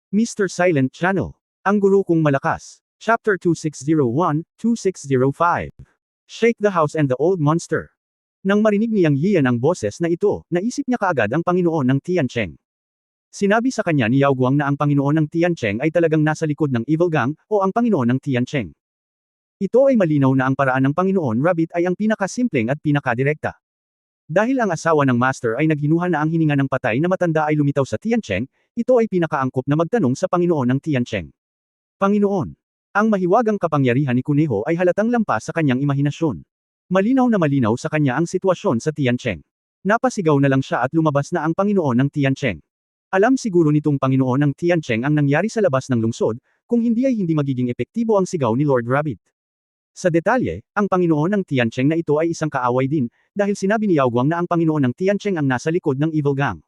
Mr. Silent Channel. Ang guro kong malakas. Chapter 2601-2605. Shake the House and the Old Monster. Nang marinig ni Yang Yian ang boses na ito, naisip niya kaagad ang Panginoon ng Tiancheng. Sinabi sa kanya ni Yao Guang na ang Panginoon ng Tiancheng ay talagang nasa likod ng Evil Gang, o ang Panginoon ng Tiancheng. Ito ay malinaw na ang paraan ng Panginoon Rabbit ay ang pinakasimpleng at pinakadirekta. Dahil ang asawa ng Master ay naghinuha na ang hininga ng patay na matanda ay lumitaw sa Tiancheng, ito ay pinakaangkop na magtanong sa Panginoon ng Tiancheng. Panginoon, ang mahiwagang kapangyarihan ni Kuneho ay halatang lampas sa kanyang imahinasyon. Malinaw na malinaw sa kanya ang sitwasyon sa Tiancheng. Napasigaw na lang siya at lumabas na ang Panginoon ng Tiancheng. Alam siguro nitong Panginoon ng Tiancheng ang nangyari sa labas ng lungsod, kung hindi ay hindi magiging epektibo ang sigaw ni Lord Rabbit. Sa detalye, ang Panginoon ng Tiancheng na ito ay isang kaaway din, dahil sinabi ni Yao Guang na ang Panginoon ng Tiancheng ang nasa likod ng Evil Gang.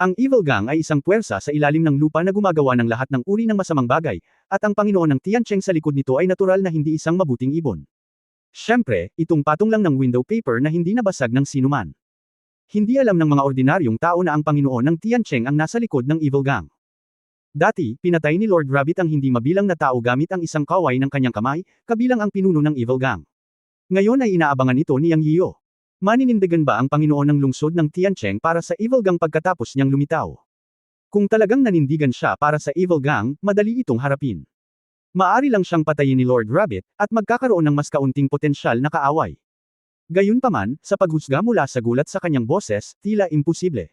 Ang Evil Gang ay isang puwersa sa ilalim ng lupa na gumagawa ng lahat ng uri ng masamang bagay, at ang Panginoon ng Tiancheng sa likod nito ay natural na hindi isang mabuting ibon. Siyempre, itong patong lang ng window paper na hindi nabasag ng sinuman. Hindi alam ng mga ordinaryong tao na ang Panginoon ng Tiancheng ang nasa likod ng Evil Gang. Dati, pinatay ni Lord Rabbit ang hindi mabilang na tao gamit ang isang kaway ng kanyang kamay, kabilang ang pinuno ng Evil Gang. Ngayon ay inaabangan ito ni Yang Yiyo. Maninindigan ba ang Panginoon ng lungsod ng Tiancheng para sa Evil Gang pagkatapos niyang lumitaw? Kung talagang nanindigan siya para sa Evil Gang, madali itong harapin. Maari lang siyang patayin ni Lord Rabbit, at magkakaroon ng mas kaunting potensyal na kaaway. Gayunpaman, sa paghusga mula sa gulat sa kanyang boses, tila imposible.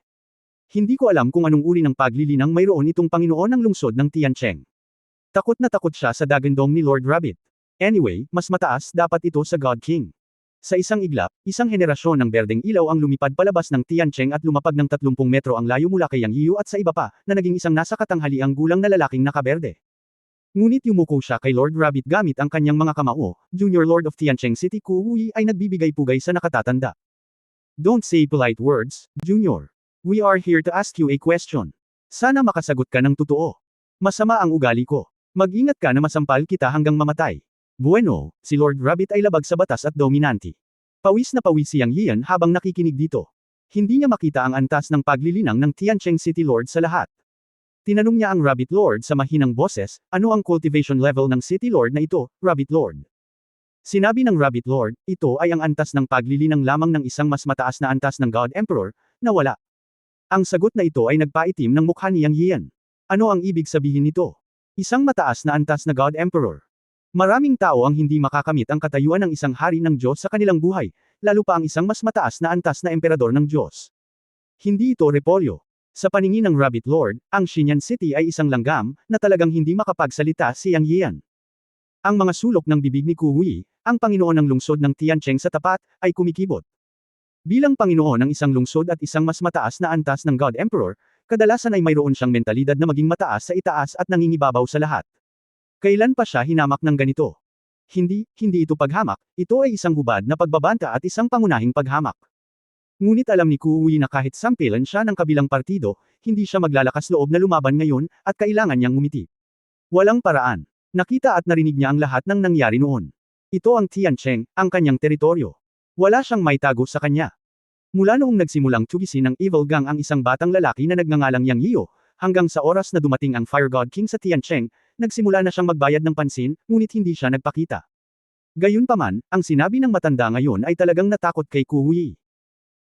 Hindi ko alam kung anong uri ng paglilinang mayroon itong Panginoon ng lungsod ng Tiancheng. Takot na takot siya sa dagandong ni Lord Rabbit. Anyway, mas mataas dapat ito sa God King. Sa isang iglap, isang henerasyon ng berdeng ilaw ang lumipad palabas ng Tiancheng at lumapag ng 30 metro ang layo mula kay Yang Yiyu at sa iba pa, na naging isang nasa katanghaliang gulang na lalaking nakaberde. Ngunit yumuko siya kay Lord Rabbit gamit ang kanyang mga kamao. Junior Lord of Tiancheng City Ku Hui ay nagbibigay pugay sa nakatatanda. Don't say polite words, Junior. We are here to ask you a question. Sana makasagot ka ng totoo. Masama ang ugali ko. Mag-ingat ka na masampal kita hanggang mamatay. Bueno, si Lord Rabbit ay labag sa batas at dominante. Pawis na pawis si Yang Yian habang nakikinig dito. Hindi niya makita ang antas ng paglilinang ng Tiancheng City Lord sa lahat. Tinanong niya ang Rabbit Lord sa mahinang boses, ano ang cultivation level ng City Lord na ito, Rabbit Lord? Sinabi ng Rabbit Lord, ito ay ang antas ng paglilinang lamang ng isang mas mataas na antas ng God Emperor, na wala. Ang sagot na ito ay nagpaitim ng mukha ni Yang Yian. Ano ang ibig sabihin nito? Isang mataas na antas na God Emperor. Maraming tao ang hindi makakamit ang katayuan ng isang hari ng Diyos sa kanilang buhay, lalo pa ang isang mas mataas na antas na emperador ng Diyos. Hindi ito repolyo. Sa paningin ng Rabbit Lord, ang Xinyan City ay isang langgam, na talagang hindi makapagsalita si Yang Yian. Ang mga sulok ng bibig ni Ku Hui, ang Panginoon ng lungsod ng Tiancheng sa tapat, ay kumikibot. Bilang Panginoon ng isang lungsod at isang mas mataas na antas ng God Emperor, kadalasan ay mayroon siyang mentalidad na maging mataas sa itaas at nangingibabaw sa lahat. Kailan pa siya hinamak ng ganito? Hindi ito paghamak, ito ay isang hubad na pagbabanta at isang pangunahing paghamak. Ngunit alam ni Ku Hui na kahit sampilan siya ng kabilang partido, hindi siya maglalakas loob na lumaban ngayon, at kailangan niyang ngumiti. Walang paraan. Nakita at narinig niya ang lahat ng nangyari noon. Ito ang Tiancheng, ang kanyang teritoryo. Wala siyang maitago sa kanya. Mula noong nagsimulang tugisin ng Evil Gang ang isang batang lalaki na nagngangalang Yang Yiyo, hanggang sa oras na dumating ang Fire God King sa Tiancheng, nagsimula na siyang magbayad ng pansin, ngunit hindi siya nagpakita. Gayunpaman, ang sinabi ng matanda ngayon ay talagang natakot kay Ku Hui.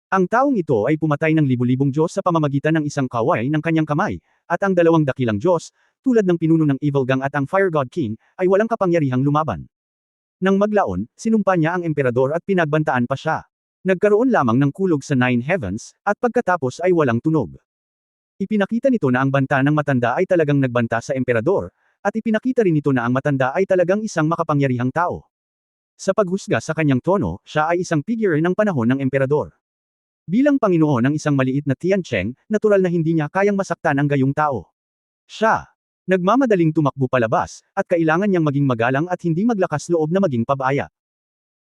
Ang taong ito ay pumatay ng libu-libong Diyos sa pamamagitan ng isang kaway ng kanyang kamay, at ang dalawang dakilang Diyos, tulad ng pinuno ng Evil Gang at ang Fire God King, ay walang kapangyarihang lumaban. Nang maglaon, sinumpa niya ang emperador at pinagbantaan pa siya. Nagkaroon lamang ng kulog sa Nine Heavens, at pagkatapos ay walang tunog. Ipinakita nito na ang banta ng matanda ay talagang nagbanta sa emperador, at ipinakita rin nito na ang matanda ay talagang isang makapangyarihang tao. Sa paghusga sa kanyang tono, siya ay isang figure ng panahon ng emperador. Bilang Panginoon ng isang maliit na Tiancheng, natural na hindi niya kayang masaktan ang gayong tao. Siya nagmamadaling tumakbo palabas, at kailangan niyang maging magalang at hindi maglakas loob na maging pabaya.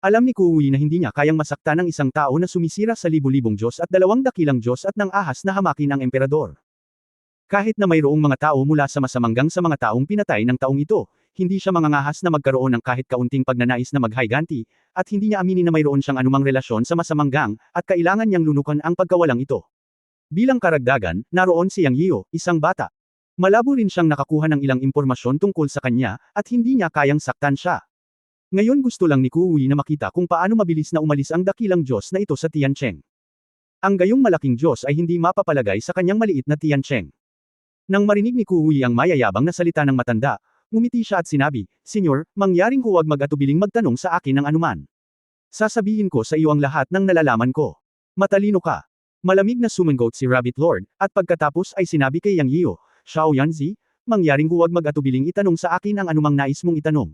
Alam ni Ku Hui na hindi niya kayang masaktan ng isang tao na sumisira sa libu-libong Diyos at dalawang dakilang Diyos at ng ahas na hamakin ang emperador. Kahit na mayroong mga tao mula sa masamanggang sa mga taong pinatay ng taong ito, hindi siya mangangahas na magkaroon ng kahit kaunting pagnanais na maghiganti, at hindi niya aminin na mayroon siyang anumang relasyon sa masamanggang, at kailangan niyang lunukan ang pagkawalang ito. Bilang karagdagan, naroon si Yang Yiyo, isang bata. Malabo rin siyang nakakuha ng ilang impormasyon tungkol sa kanya, at hindi niya kayang saktan siya. Ngayon gusto lang ni Kuwei na makita kung paano mabilis na umalis ang dakilang Diyos na ito sa Tiancheng. Ang gayong malaking Diyos ay hindi mapapalagay sa kanyang maliit na Tiancheng. Nang marinig ni Kuwei ang mayayabang na salita ng matanda, ngumiti siya at sinabi, "Senyor, mangyaring huwag mag-atubiling magtanong sa akin ng anuman. Sasabihin ko sa iyo ang lahat ng nalalaman ko. Matalino ka." Malamig na sumangot si Rabbit Lord, at pagkatapos ay sinabi kay Yang Yiyo, "Xiao Yanzi, mangyaring huwag mag-atubiling itanong sa akin ang anumang nais mong itanong.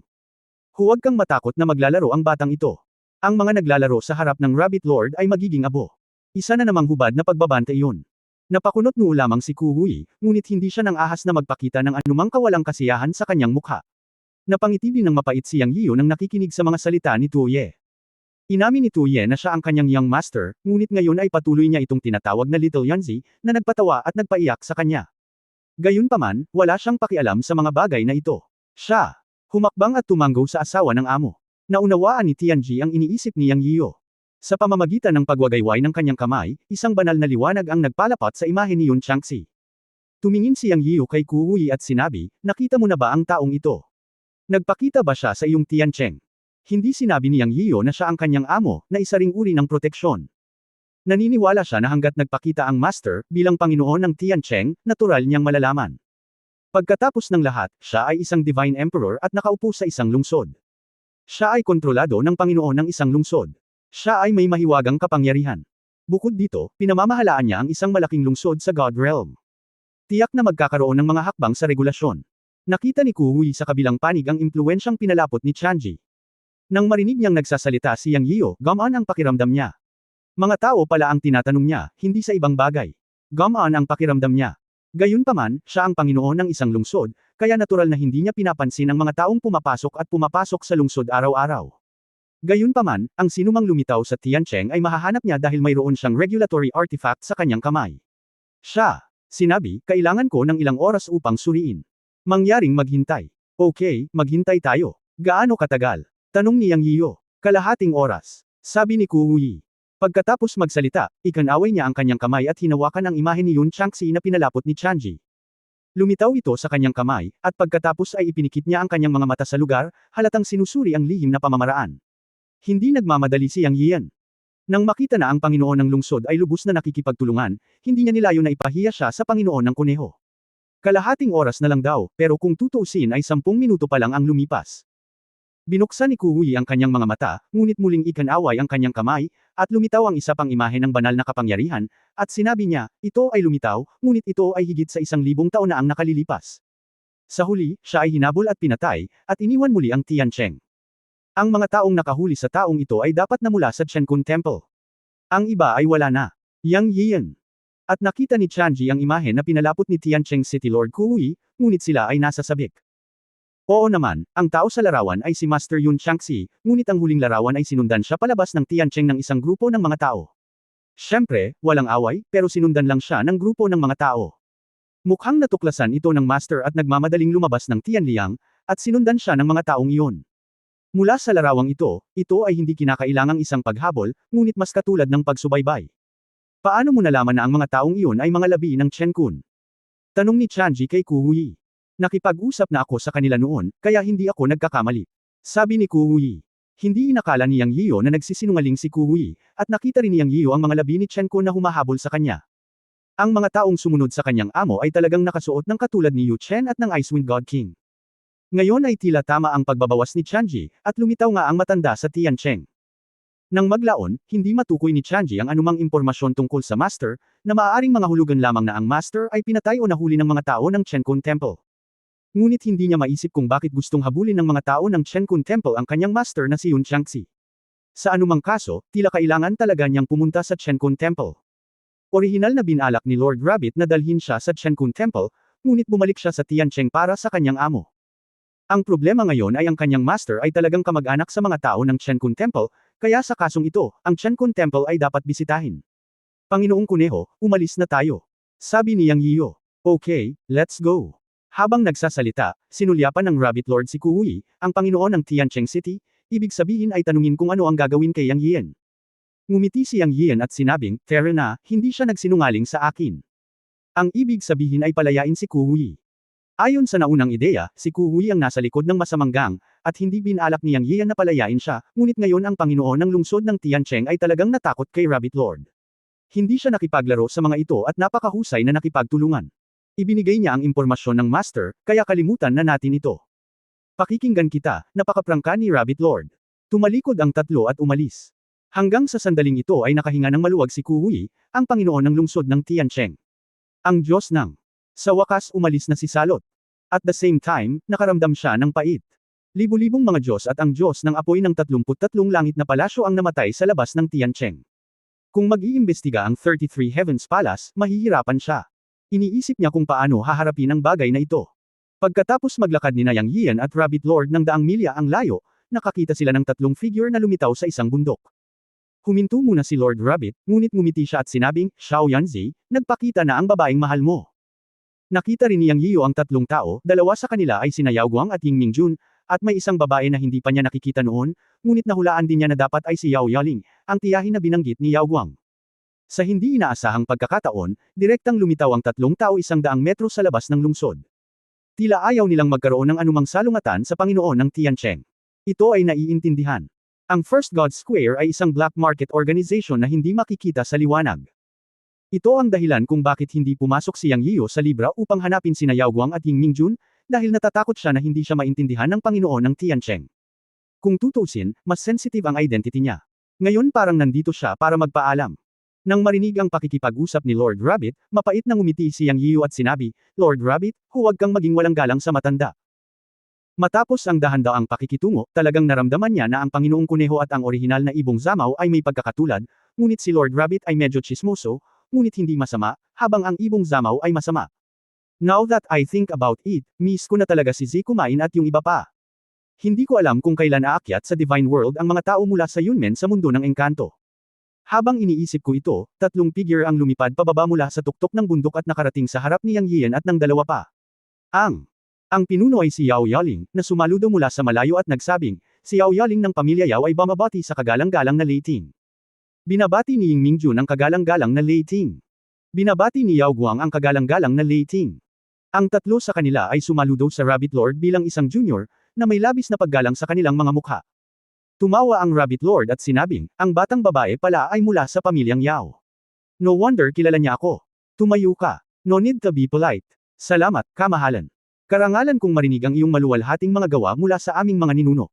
Huwag kang matakot na maglalaro ang batang ito." Ang mga naglalaro sa harap ng Rabbit Lord ay magiging abo. Isa na namang hubad na pagbabante iyon. Napakunot noo lamang si Kuwei, ngunit hindi siya nang ahas na magpakita ng anumang kawalang kasiyahan sa kanyang mukha. Napangiti din ng mapait si Yang Yiyo nang nakikinig sa mga salita ni Tuye. Inamin ni Tuye na siya ang kanyang young master, ngunit ngayon ay patuloy niya itong tinatawag na Little Yanzi, na nagpatawa at nagpaiyak sa kanya. Gayunpaman, wala siyang pakialam sa mga bagay na ito. Siya humakbang at tumanggo sa asawa ng amo. Naunawaan ni Tianji ang iniisip ni Yang Yiyo. Sa pamamagitan ng pagwagayway ng kanyang kamay, isang banal na liwanag ang nagpalapat sa imahe ni Yun Changxi. Tumingin si Yang Yiyo kay Kuwei at sinabi, "Nakita mo na ba ang taong ito? Nagpakita ba siya sa iyong Tiancheng?" Hindi sinabi ni Yang Yiyo na siya ang kanyang amo, na isa ring uri ng proteksyon. Naniniwala siya na hanggat nagpakita ang master, bilang Panginoon ng Tiancheng, natural niyang malalaman. Pagkatapos ng lahat, siya ay isang Divine Emperor at nakaupo sa isang lungsod. Siya ay kontrolado ng Panginoon ng isang lungsod. Siya ay may mahiwagang kapangyarihan. Bukod dito, pinamamahalaan niya ang isang malaking lungsod sa God Realm. Tiyak na magkakaroon ng mga hakbang sa regulasyon. Nakita ni Kuwei sa kabilang panig ang impluwensyang pinalapot ni Chanji. Nang marinig niyang nagsasalita si Yang Yiyo, gumaan ang pakiramdam niya. Mga tao pala ang tinatanong niya, hindi sa ibang bagay. Gumaan ang pakiramdam niya. Gayunpaman, siya ang Panginoon ng isang lungsod, kaya natural na hindi niya pinapansin ang mga taong pumapasok sa lungsod araw-araw. Gayunpaman, ang sinumang lumitaw sa Tiancheng ay mahahanap niya dahil mayroon siyang regulatory artifact sa kanyang kamay. Siya, sinabi, "Kailangan ko ng ilang oras upang suriin. Mangyaring maghintay." "Okay, maghintay tayo." "Gaano katagal?" tanong ni Yang Yiyo. "Kalahating oras," sabi ni Kuwei. Pagkatapos magsalita, ikanaway niya ang kanyang kamay at hinawakan ang imahe ni Yun Changxi na pinalapot ni Chanji. Lumitaw ito sa kanyang kamay, at pagkatapos ay ipinikit niya ang kanyang mga mata sa lugar, halatang sinusuri ang lihim na pamamaraan. Hindi nagmamadali si Yang Yiyan. Nang makita na ang Panginoon ng lungsod ay lubos na nakikipagtulungan, hindi niya nilayo na ipahiya siya sa Panginoon ng kuneho. Kalahating oras na lang daw, pero kung tutuusin ay 10 minuto pa lang ang lumipas. Binuksan ni Kuwei ang kanyang mga mata, ngunit muling ikanaway ang kanyang kamay, at lumitaw ang isa pang imahe ng banal na kapangyarihan, at sinabi niya, "Ito ay lumitaw, ngunit ito ay higit sa 1,000 taon na ang nakalilipas." Sa huli, siya ay hinabol at pinatay, at iniwan muli ang Tiancheng. Ang mga taong nakahuli sa taong ito ay dapat na mula sa Chenkun Temple. Ang iba ay wala na. Yang Yiyan. At nakita ni Chanji ang imahe na pinalapot ni Tiancheng City Lord Kuwei, ngunit sila ay nasa sabik. Oo naman, ang tao sa larawan ay si Master Yun Changxi, ngunit ang huling larawan ay sinundan siya palabas ng Tiancheng ng isang grupo ng mga tao. Siyempre, walang away, pero sinundan lang siya ng grupo ng mga tao. Mukhang natuklasan ito ng Master at nagmamadaling lumabas ng Tianliang, at sinundan siya ng mga taong iyon. Mula sa larawang ito ay hindi kinakailangang isang paghabol, ngunit mas katulad ng pagsubaybay. Paano mo nalaman na ang mga taong iyon ay mga labi ng Chenkun? Tanong ni Chanji kay Kuwei. Nakipag-usap na ako sa kanila noon, kaya hindi ako nagkakamali. Sabi ni Kuwei. Hindi inakala ni Yang Yiyo na nagsisinungaling si Kuwei, at nakita rin ni Yang Yiyo ang mga labi ni Chenkun na humahabol sa kanya. Ang mga taong sumunod sa kanyang amo ay talagang nakasuot ng katulad ni Yu Chen at ng Icewind God King. Ngayon ay tila tama ang pagbabawas ni Chanji, at lumitaw nga ang matanda sa Tiancheng. Nang maglaon, hindi matukoy ni Chanji ang anumang impormasyon tungkol sa Master, na maaaring mga hulugan lamang na ang Master ay pinatay o nahuli ng mga tao ng Chenkun Temple. Ngunit hindi niya maisip kung bakit gustong habulin ng mga tao ng Chenkun Temple ang kanyang master na si Yun Changxi. Sa anumang kaso, tila kailangan talaga niyang pumunta sa Chenkun Temple. Orihinal na binalak ni Lord Rabbit na dalhin siya sa Chenkun Temple, ngunit bumalik siya sa Tiancheng para sa kanyang amo. Ang problema ngayon ay ang kanyang master ay talagang kamag-anak sa mga tao ng Chenkun Temple, kaya sa kasong ito, ang Chenkun Temple ay dapat bisitahin. Panginoong Kuneho, umalis na tayo. Sabi ni Yang Yiyo. Okay, let's go. Habang nagsasalita, sinulyapan ng Rabbit Lord si Kuwei, ang Panginoon ng Tiancheng City, ibig sabihin ay tanungin kung ano ang gagawin kay Yang Yiyan. Ngumiti si Yang Yiyan at sinabing, "Tara na, hindi siya nagsinungaling sa akin." Ang ibig sabihin ay palayain si Kuwei. Ayon sa naunang ideya, si Kuhui ang nasa likod ng masamang gang, at hindi binalak ni Yang Yian na palayain siya, ngunit ngayon ang Panginoon ng lungsod ng Tiancheng ay talagang natakot kay Rabbit Lord. Hindi siya nakipaglaro sa mga ito at napakahusay na nakipagtulungan. Ibinigay niya ang impormasyon ng Master, kaya kalimutan na natin ito. Pakikinggan kita, napakaprangka ni Rabbit Lord. Tumalikod ang tatlo at umalis. Hanggang sa sandaling ito ay nakahinga ng maluwag si Kuhui, ang Panginoon ng lungsod ng Tiancheng. Ang Diyos ng. Sa wakas umalis na si Salot. At the same time, nakaramdam siya ng pait. Libu-libong mga Diyos at ang Diyos ng apoy ng 33 langit na palasyo ang namatay sa labas ng Tiancheng. Kung mag-iimbestiga ang 33 Heavens Palace, mahihirapan siya. Iniisip niya kung paano haharapin ang bagay na ito. Pagkatapos maglakad ni Yang Yian at Rabbit Lord ng daang milya ang layo, nakakita sila ng tatlong figure na lumitaw sa isang bundok. Huminto muna si Lord Rabbit, ngunit ngumiti siya at sinabing, Xiao Yanzi, nagpakita na ang babaeng mahal mo. Nakita rin ni Yang Yiu ang tatlong tao, dalawa sa kanila ay sina Yao Guang at Ying Mingjun, at may isang babae na hindi pa niya nakikita noon, ngunit nahulaan din niya na dapat ay si Yao Yaling, ang tiyahin na binanggit ni Yao Guang. Sa hindi inaasahang pagkakataon, direktang lumitaw ang tatlong tao 100 metro sa labas ng lungsod. Tila ayaw nilang magkaroon ng anumang salungatan sa Panginoon ng Tiancheng. Ito ay naiintindihan. Ang First God Square ay isang black market organization na hindi makikita sa liwanag. Ito ang dahilan kung bakit hindi pumasok si Yang Yiu sa Libra upang hanapin sina Yao Guang at Ying Mingjun, dahil natatakot siya na hindi siya maintindihan ng Panginoon ng Tiancheng. Kung tutusin, mas sensitive ang identity niya. Ngayon parang nandito siya para magpaalam. Nang marinig ang pakikipag-usap ni Lord Rabbit, mapait na ngumiti si Yang Yiu at sinabi, Lord Rabbit, huwag kang maging walang galang sa matanda. Matapos ang dahan-daang pakikitungo, talagang naramdaman niya na ang Panginoong Kuneho at ang orihinal na ibong Zamaw ay may pagkakatulad, ngunit si Lord Rabbit ay medyo tsismoso, ngunit hindi masama, habang ang ibong Zamaw ay masama. Now that I think about it, miss ko na talaga si Z kumain at yung iba pa. Hindi ko alam kung kailan aakyat sa Divine World ang mga tao mula sa Yunmen sa mundo ng engkanto. Habang iniisip ko ito, tatlong figure ang lumipad pababa mula sa tuktok ng bundok at nakarating sa harap ni Yang Yian at ng dalawa pa. Ang pinuno ay si Yao Yaling, na sumaludo mula sa malayo at nagsabing, si Yao Yaling ng pamilya Yao ay bumabati sa kagalang-galang na Leiting. Binabati ni Ying Mingjun ang kagalang-galang na Leiting. Binabati ni Yao Guang ang kagalang-galang na Leiting. Ang tatlo sa kanila ay sumaludo sa Rabbit Lord bilang isang junior, na may labis na paggalang sa kanilang mga mukha. Tumawa ang Rabbit Lord at sinabing, ang batang babae pala ay mula sa pamilyang Yao. No wonder kilala niya ako. Tumayo ka. No need to be polite. Salamat, kamahalan. Karangalan kong marinig ang iyong maluwalhating mga gawa mula sa aming mga ninuno.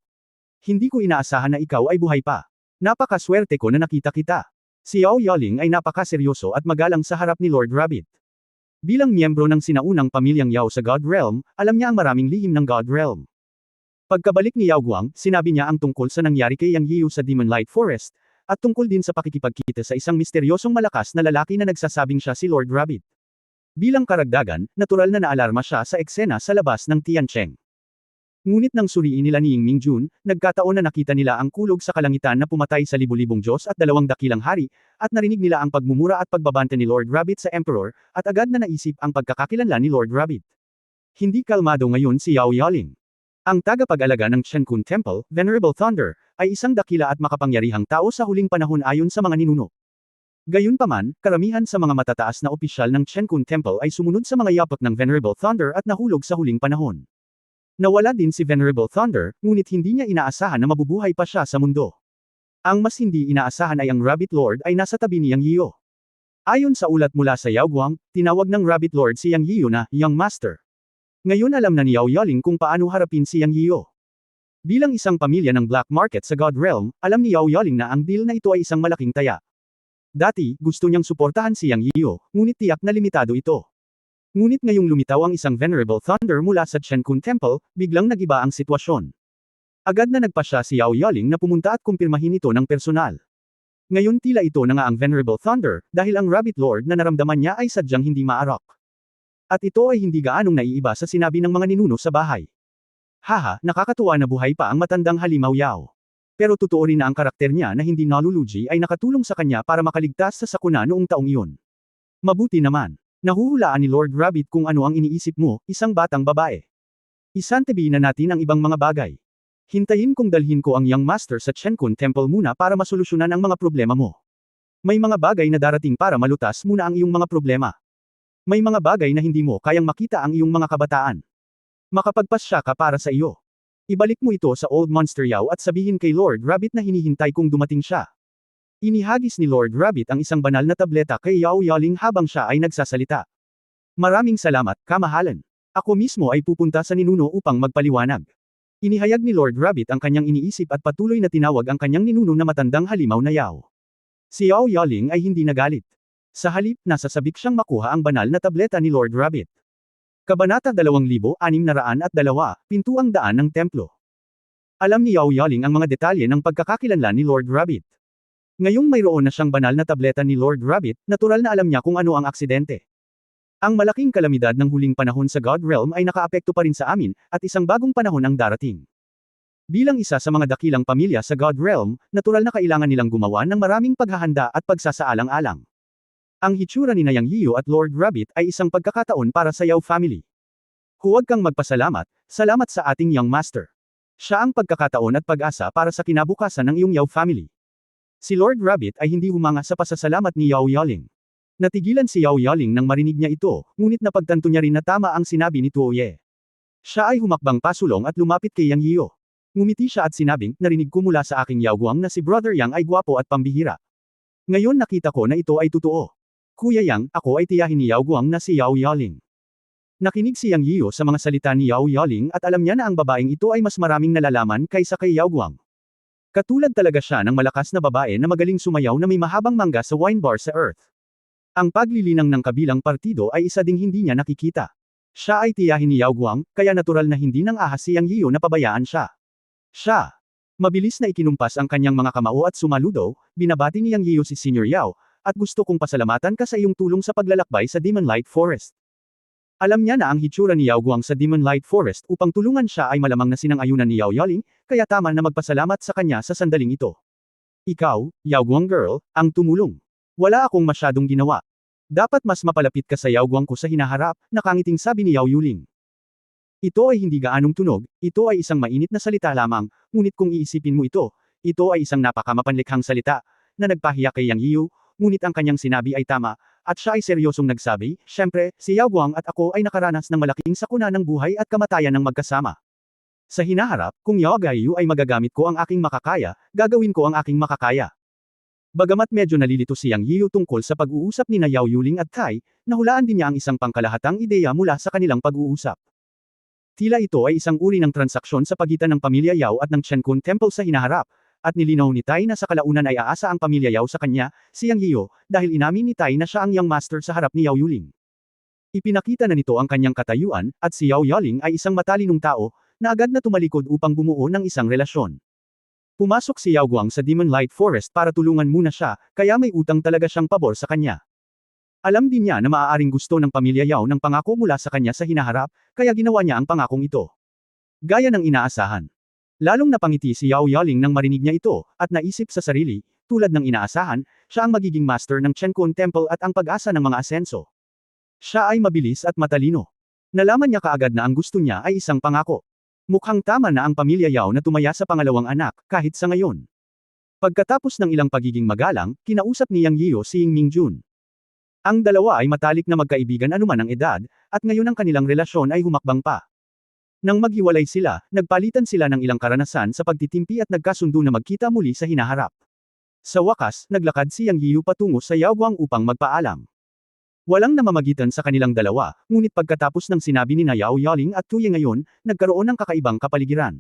Hindi ko inaasahan na ikaw ay buhay pa. Napakaswerte ko na nakita kita. Si Yao Yaling ay napakaseryoso at magalang sa harap ni Lord Rabbit. Bilang miyembro ng sinaunang pamilyang Yao sa God Realm, alam niya ang maraming lihim ng God Realm. Pagkabalik ni Yao Guang, sinabi niya ang tungkol sa nangyari kay Yang Yiu sa Demon Light Forest, at tungkol din sa pakikipagkita sa isang misteryosong malakas na lalaki na nagsasabing siya si Lord Rabbit. Bilang karagdagan, natural na naalarma siya sa eksena sa labas ng Tiancheng. Ngunit nang suriin nila ni Ying Mingjun, nagkataon na nakita nila ang kulog sa kalangitan na pumatay sa libu-libong Diyos at 2 dakilang hari, at narinig nila ang pagmumura at pagbabante ni Lord Rabbit sa Emperor, at agad na naisip ang pagkakakilanlan ni Lord Rabbit. Hindi kalmado ngayon si Yao Yaling. Ang tagapag-alaga ng Chenkun Temple, Venerable Thunder, ay isang dakila at makapangyarihang tao sa huling panahon ayon sa mga ninuno. Gayunpaman, karamihan sa mga matataas na opisyal ng Chenkun Temple ay sumunod sa mga yapak ng Venerable Thunder at nahulog sa huling panahon. Nawala din si Venerable Thunder, ngunit hindi niya inaasahan na mabubuhay pa siya sa mundo. Ang mas hindi inaasahan ay ang Rabbit Lord ay nasa tabi ni Yang Yiu. Ayon sa ulat mula sa Yao Guang, tinawag ng Rabbit Lord si Yang Yiu na Young Master. Ngayon alam na ni Yao Yaling kung paano harapin si Yang Yiu. Bilang isang pamilya ng Black Market sa God Realm, alam ni Yao Yaling na ang deal na ito ay isang malaking taya. Dati, gusto niyang suportahan si Yang Yiu, ngunit tiyak na limitado ito. Ngunit ngayong lumitaw ang isang Venerable Thunder mula sa Chenkun Temple, biglang nagiba ang sitwasyon. Agad na nagpasya si Yao Yaling na pumunta at kumpirmahin ito ng personal. Ngayon tila ito na nga ang Venerable Thunder, dahil ang Rabbit Lord na naramdaman niya ay sadyang hindi maarok. At ito ay hindi gaanong naiiba sa sinabi ng mga ninuno sa bahay. Haha, nakakatuwa na buhay pa ang matandang Halimaw Yao. Pero totoo rin na ang karakter niya na hindi naluluji ay nakatulong sa kanya para makaligtas sa sakuna noong taong iyon. Mabuti naman. Nahuhulaan ni Lord Rabbit kung ano ang iniisip mo, isang batang babae. Isantabi na natin ang ibang mga bagay. Hintayin kong dalhin ko ang Young Master sa Chenkun Temple muna para masolusyonan ang mga problema mo. May mga bagay na darating para malutas muna ang iyong mga problema. May mga bagay na hindi mo kayang makita ang iyong mga kabataan. Makapagpasya ka para sa iyo. Ibalik mo ito sa Old Monster Yao at sabihin kay Lord Rabbit na hinihintay kung dumating siya. Inihagis ni Lord Rabbit ang isang banal na tableta kay Yao Yaling habang siya ay nagsasalita. Maraming salamat, kamahalan. Ako mismo ay pupunta sa ninuno upang magpaliwanag. Inihayag ni Lord Rabbit ang kanyang iniisip at patuloy na tinawag ang kanyang ninuno na matandang halimaw na Yao. Si Yao Yaling ay hindi nagalit. Sa halip, nasasabik siyang makuha ang banal na tableta ni Lord Rabbit. Kabanata 2602, Pintuang Daan ng Templo. Alam ni Yao Yaling ang mga detalye ng pagkakakilanlan ni Lord Rabbit. Ngayong mayroon na siyang banal na tableta ni Lord Rabbit, natural na alam niya kung ano ang aksidente. Ang malaking kalamidad ng huling panahon sa God Realm ay nakaapekto pa rin sa amin, at isang bagong panahon ang darating. Bilang isa sa mga dakilang pamilya sa God Realm, natural na kailangan nilang gumawa ng maraming paghahanda at pagsasaalang-alang. Ang hitsura ni Yang Yiyo at Lord Rabbit ay isang pagkakataon para sa Yao family. Huwag kang magpasalamat, salamat sa ating Young Master. Siya ang pagkakataon at pag-asa para sa kinabukasan ng iyong Yao family. Si Lord Rabbit ay hindi humanga sa pasasalamat ni Yao Yaling. Natigilan si Yao Yaling nang marinig niya ito, ngunit napagtanto niya rin na tama ang sinabi ni Tuoye. Siya ay humakbang pasulong at lumapit kay Yang Yiyo. Ngumiti siya at sinabing, narinig ko mula sa aking Yao Guang na si Brother Yang ay gwapo at pambihira. Ngayon nakita ko na ito ay totoo. Kuya Yang, ako ay tiyahin ni Yao Guang na si Yao Yaling. Nakinig si Yang Yiyo sa mga salita ni Yao Yaling at alam niya na ang babaeng ito ay mas maraming nalalaman kaysa kay Yao Guang. Katulad talaga siya ng malakas na babae na magaling sumayaw na may mahabang mangga sa wine bar sa Earth. Ang paglilinang ng kabilang partido ay isa ding hindi niya nakikita. Siya ay tiyahin ni Yao Guang, kaya natural na hindi nang ahas si Yang Yiyo na pabayaan siya. Mabilis na ikinumpas ang kanyang mga kamao at sumaludo, binabati ni Yang Yiyo si Senior Yao, at gusto kong pasalamatan ka sa iyong tulong sa paglalakbay sa Demon Light Forest. Alam niya na ang hitsura ni Yao Guang sa Demon Light Forest upang tulungan siya ay malamang na sinang-ayunan ni Yao Yaling, kaya tama na magpasalamat sa kanya sa sandaling ito. Ikaw, Yao Guang girl, ang tumulong. Wala akong masyadong ginawa. Dapat mas mapalapit ka sa Yao Guang ko sa hinaharap, nakangiting sabi ni Yao Yuling. Ito ay hindi gaanong tunog, ito ay isang mainit na salita lamang, ngunit kung iisipin mo ito ay isang napakamapanlikhang salita, na nagpahiya kay Yang Yiyo, ngunit ang kanyang sinabi ay tama, at siya ay seryosong nagsabi, syempre, si Yao Guang at ako ay nakaranas ng malaking sakuna ng buhay at kamatayan ng magkasama. Sa hinaharap, kung Yao Gayu ay magagamit ko ang aking makakaya, gagawin ko ang aking makakaya. Bagamat medyo nalilito si Yang Yiyo tungkol sa pag-uusap ni Yao Yuling at Tai, nahulaan din niya ang isang pangkalahatang ideya mula sa kanilang pag-uusap. Tila ito ay isang uri ng transaksyon sa pagitan ng pamilya Yao at ng Chenkun Temple sa hinaharap, at nilinaw ni Tai na sa kalaunan ay aasa ang pamilya Yao sa kanya, si Yang Yiyo, dahil inamin ni Tai na siya ang Young Master sa harap ni Yao Yuling. Ipinakita na nito ang kanyang katayuan, at si Yao Yaling ay isang matalinong tao, na agad na tumalikod upang bumuo ng isang relasyon. Pumasok si Yao Guang sa Demon Light Forest para tulungan muna siya, kaya may utang talaga siyang pabor sa kanya. Alam din niya na maaaring gusto ng pamilya Yao ng pangako mula sa kanya sa hinaharap, kaya ginawa niya ang pangakong ito. Gaya ng inaasahan. Lalong napangiti si Yao Yaling nang marinig niya ito, at naisip sa sarili, tulad ng inaasahan, siya ang magiging master ng Chenkun Temple at ang pag-asa ng mga asenso. Siya ay mabilis at matalino. Nalaman niya kaagad na ang gusto niya ay isang pangako. Mukhang tama na ang pamilya Yao na tumaya sa pangalawang anak, kahit sa ngayon. Pagkatapos ng ilang pagiging magalang, kinausap ni Yang Yiyo si Ying Mingjun. Ang dalawa ay matalik na magkaibigan anuman ang edad, at ngayon ang kanilang relasyon ay humakbang pa. Nang maghiwalay sila, nagpalitan sila ng ilang karanasan sa pagtitimpi at nagkasundo na magkita muli sa hinaharap. Sa wakas, naglakad si Yang Yiyo patungo sa Yao Guang upang magpaalam. Walang namamagitan sa kanilang dalawa, ngunit pagkatapos ng sinabi ni Yao Yaling at Tuye ngayon, nagkaroon ng kakaibang kapaligiran.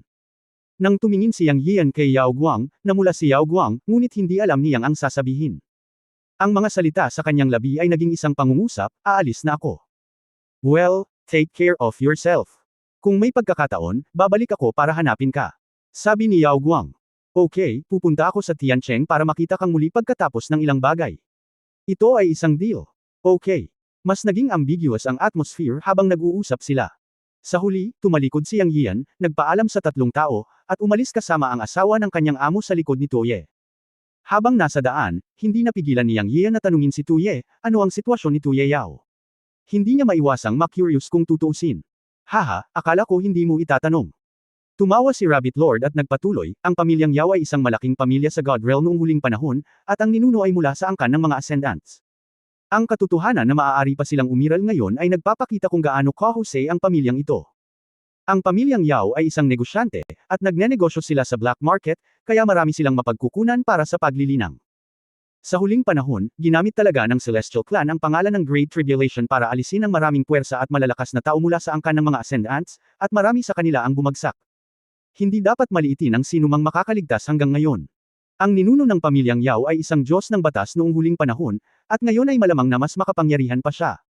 Nang tumingin si Yang Yian kay Yao Guang, namula si Yao Guang, ngunit hindi alam ni Yang ang sasabihin. Ang mga salita sa kanyang labi ay naging isang pangungusap, aalis na ako. Well, take care of yourself. Kung may pagkakataon, babalik ako para hanapin ka. Sabi ni Yao Guang. Okay, pupunta ako sa Tiancheng para makita kang muli pagkatapos ng ilang bagay. Ito ay isang deal. Okay. Mas naging ambiguous ang atmosphere habang nag-uusap sila. Sa huli, tumalikod si Yang Yian, nagpaalam sa tatlong tao, at umalis kasama ang asawa ng kanyang amo sa likod ni Tuye. Habang nasa daan, hindi napigilan ni Yang Yian na tanungin si Tuye, ano ang sitwasyon ni Tuye Yao. Hindi niya maiwasang ma-curious kung tutuusin. Haha, akala ko hindi mo itatanong. Tumawa si Rabbit Lord at nagpatuloy, ang pamilyang Yao ay isang malaking pamilya sa God Realm noong huling panahon, at ang ninuno ay mula sa angkan ng mga ascendants. Ang katotohanan na maaari pa silang umiral ngayon ay nagpapakita kung gaano kahusay ang pamilyang ito. Ang pamilyang Yao ay isang negosyante, at nagnenegosyo sila sa black market, kaya marami silang mapagkukunan para sa paglilinang. Sa huling panahon, ginamit talaga ng Celestial Clan ang pangalan ng Great Tribulation para alisin ang maraming puwersa at malalakas na tao mula sa angkan ng mga Ascendants, at marami sa kanila ang bumagsak. Hindi dapat maliitin ang sinumang makakaligtas hanggang ngayon. Ang ninuno ng pamilyang Yao ay isang Diyos ng batas noong huling panahon, at ngayon ay malamang na mas makapangyarihan pa siya.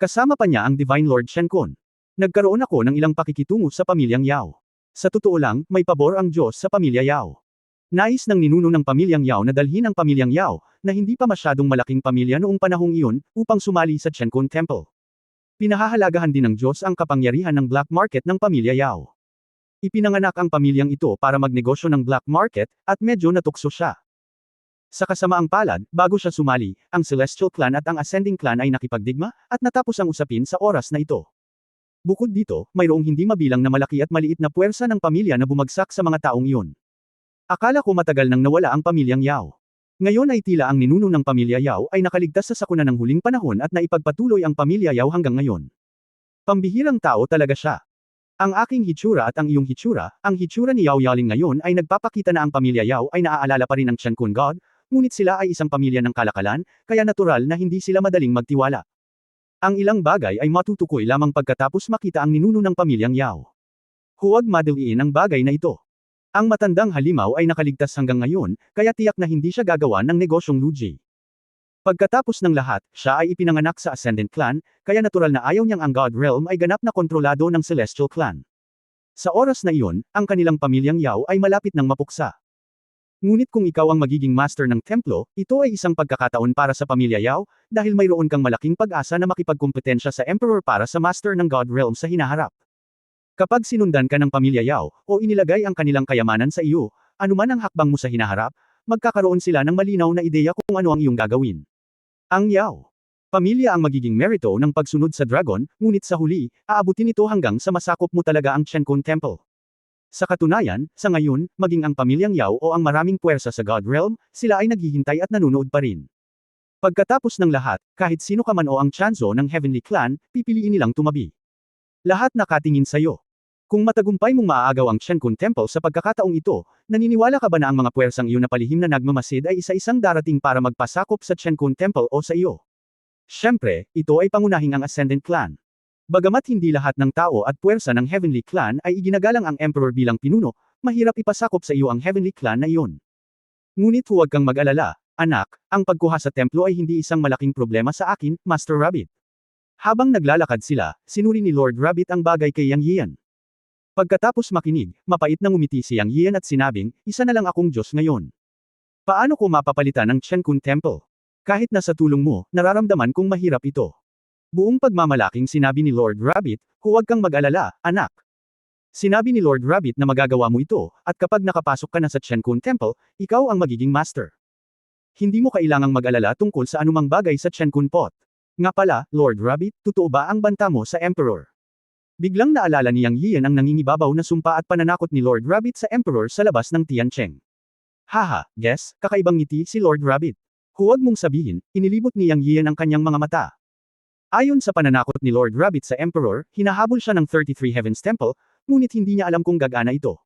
Kasama pa niya ang Divine Lord Shenkun. Nagkaroon ako ng ilang pakikitungo sa pamilyang Yao. Sa totoo lang, may pabor ang Diyos sa pamilya Yao. Nais ng ninuno ng pamilyang Yao na dalhin ang pamilyang Yao, na hindi pa masyadong malaking pamilya noong panahong iyon, upang sumali sa Shenkun Temple. Pinahahalagahan din ng Diyos ang kapangyarihan ng black market ng pamilya Yao. Ipinanganak ang pamilyang ito para magnegosyo ng black market, at medyo natukso siya. Sa kasamaang palad, bago siya sumali, ang Celestial Clan at ang Ascending Clan ay nakipagdigma, at natapos ang usapin sa oras na ito. Bukod dito, mayroong hindi mabilang na malaki at maliit na puwersa ng pamilya na bumagsak sa mga taong iyon. Akala ko matagal nang nawala ang pamilyang Yao. Ngayon ay tila ang ninuno ng pamilya Yao ay nakaligtas sa sakuna ng huling panahon at naipagpatuloy ang pamilya Yao hanggang ngayon. Pambihirang tao talaga siya. Ang aking hitsura at ang iyong hitsura, ang hitsura ni Yao Yaling ngayon ay nagpapakita na ang pamilya Yao ay naaalala pa rin ang Shenkun God, ngunit sila ay isang pamilya ng kalakalan, kaya natural na hindi sila madaling magtiwala. Ang ilang bagay ay matutukoy lamang pagkatapos makita ang ninuno ng pamilyang Yao. Huwag madaliin ang bagay na ito. Ang matandang halimaw ay nakaligtas hanggang ngayon, kaya tiyak na hindi siya gagawa ng negosyong luji. Pagkatapos ng lahat, siya ay ipinanganak sa Ascendant Clan, kaya natural na ayaw niyang ang God Realm ay ganap na kontrolado ng Celestial Clan. Sa oras na iyon, ang kanilang pamilyang Yao ay malapit ng mapuksa. Ngunit kung ikaw ang magiging master ng templo, ito ay isang pagkakataon para sa pamilya Yao, dahil mayroon kang malaking pag-asa na makipagkumpetensya sa Emperor para sa master ng God Realm sa hinaharap. Kapag sinundan ka ng pamilya Yao, o inilagay ang kanilang kayamanan sa iyo, anuman ang hakbang mo sa hinaharap, magkakaroon sila ng malinaw na ideya kung ano ang iyong gagawin. Ang Yao pamilya ang magiging merito ng pagsunod sa dragon, ngunit sa huli, aabutin ito hanggang sa masakop mo talaga ang Shenkun Temple. Sa katunayan, sa ngayon, maging ang pamilyang Yao o ang maraming puwersa sa God Realm, sila ay naghihintay at nanonood pa rin. Pagkatapos ng lahat, kahit sino ka man o ang Chanzo ng Heavenly Clan, pipiliin nilang tumabi. Lahat nakatingin sa iyo. Kung matagumpay mong maaagaw ang Shenkun Temple sa pagkakataong ito, naniniwala ka ba na ang mga puwersang iyon na palihim na nagmamasid ay isa-isang darating para magpasakop sa Shenkun Temple o sa iyo? Siyempre, ito ay pangunahing ang Ascendant Clan. Bagamat hindi lahat ng tao at puwersa ng Heavenly Clan ay iginagalang ang Emperor bilang pinuno, mahirap ipasakop sa iyo ang Heavenly Clan na iyon. Ngunit huwag kang mag-alala, anak, ang pagkuha sa templo ay hindi isang malaking problema sa akin, Master Rabbit. Habang naglalakad sila, sinuri ni Lord Rabbit ang bagay kay Yang Yian. Pagkatapos makinig, mapait na ngumiti si Yang Yian at sinabing, isa na lang akong Diyos ngayon. Paano ko mapapalitan ang Shenkun Temple? Kahit nasa tulong mo, nararamdaman kong mahirap ito. Buong pagmamalaking sinabi ni Lord Rabbit, huwag kang mag-alala, anak. Sinabi ni Lord Rabbit na magagawa mo ito, at kapag nakapasok ka na sa Shenkun Temple, ikaw ang magiging master. Hindi mo kailangang mag-alala tungkol sa anumang bagay sa Shenkun Pot. Nga pala, Lord Rabbit, totoo ba ang banta mo sa Emperor? Biglang naalala ni Yang Yian ang nangingibabaw na sumpa at pananakot ni Lord Rabbit sa Emperor sa labas ng Tiancheng. Haha, guess, kakaibang ngiti si Lord Rabbit. Huwag mong sabihin, inilibot ni Yang Yian ang kanyang mga mata. Ayon sa pananakot ni Lord Rabbit sa Emperor, hinahabol siya ng 33 Heavens Temple, ngunit hindi niya alam kung gagana ito.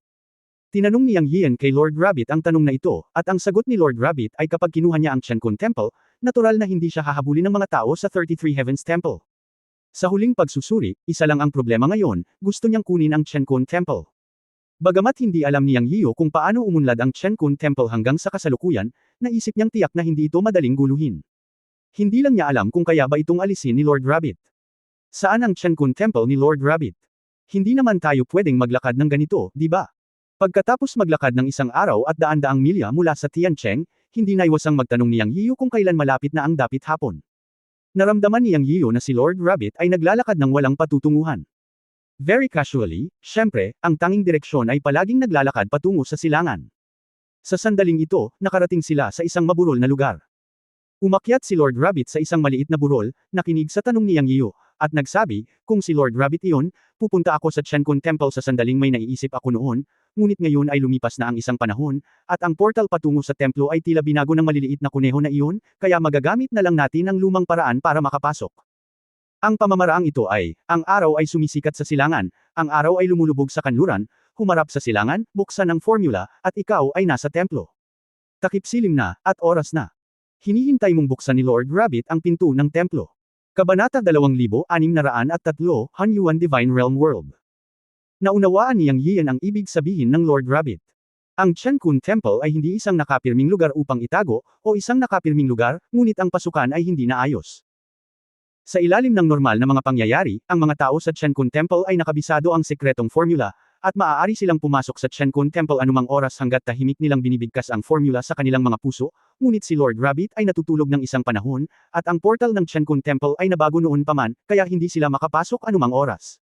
Tinanong ni Yang Yian kay Lord Rabbit ang tanong na ito, at ang sagot ni Lord Rabbit ay kapag kinuha niya ang Shenkun Temple, natural na hindi siya hahabulin ng mga tao sa 33 Heavens Temple. Sa huling pagsusuri, isa lang ang problema ngayon, gusto niyang kunin ang Shenkun Temple. Bagamat hindi alam ni Yang Yiu kung paano umunlad ang Shenkun Temple hanggang sa kasalukuyan, naisip niyang tiyak na hindi ito madaling guluhin. Hindi lang niya alam kung kaya ba itong alisin ni Lord Rabbit. Saan ang Shenkun Temple ni Lord Rabbit? Hindi naman tayo pwedeng maglakad ng ganito, di ba? Pagkatapos maglakad ng isang araw at daan-daang milya mula sa Tiancheng, hindi naiwasang magtanong ni Yang Yiu kung kailan malapit na ang dapit hapon. Naramdaman ni Yang Yiu na si Lord Rabbit ay naglalakad ng walang patutunguhan. Very casually, syempre, ang tanging direksyon ay palaging naglalakad patungo sa silangan. Sa sandaling ito, nakarating sila sa isang maburol na lugar. Umakyat si Lord Rabbit sa isang maliit na burol, nakinig sa tanong ni Yang Yiu, at nagsabi, kung si Lord Rabbit iyon, pupunta ako sa Shenkun Temple sa sandaling may naiisip ako noon, ngunit ngayon ay lumipas na ang isang panahon, at ang portal patungo sa templo ay tila binago ng maliliit na kuneho na iyon, kaya magagamit na lang natin ang lumang paraan para makapasok. Ang pamamaraang ito ay, ang araw ay sumisikat sa silangan, ang araw ay lumulubog sa kanluran, humarap sa silangan, buksan ang formula, at ikaw ay nasa templo. Takip silim na, at oras na. Hinihintay mong buksan ni Lord Rabbit ang pinto ng templo. Kabanata 2603, Hanyuan Divine Realm World. Naunawaan ni Yang Yian ang ibig sabihin ng Lord Rabbit. Ang Chenkun Temple ay hindi isang nakapirming lugar upang itago, o isang nakapirming lugar, ngunit ang pasukan ay hindi naayos. Sa ilalim ng normal na mga pangyayari, ang mga tao sa Chenkun Temple ay nakabisado ang sekretong formula, at maaari silang pumasok sa Chenkun Temple anumang oras hanggat tahimik nilang binibigkas ang formula sa kanilang mga puso, ngunit si Lord Rabbit ay natutulog ng isang panahon, at ang portal ng Chenkun Temple ay nabago noon pa man, kaya hindi sila makapasok anumang oras.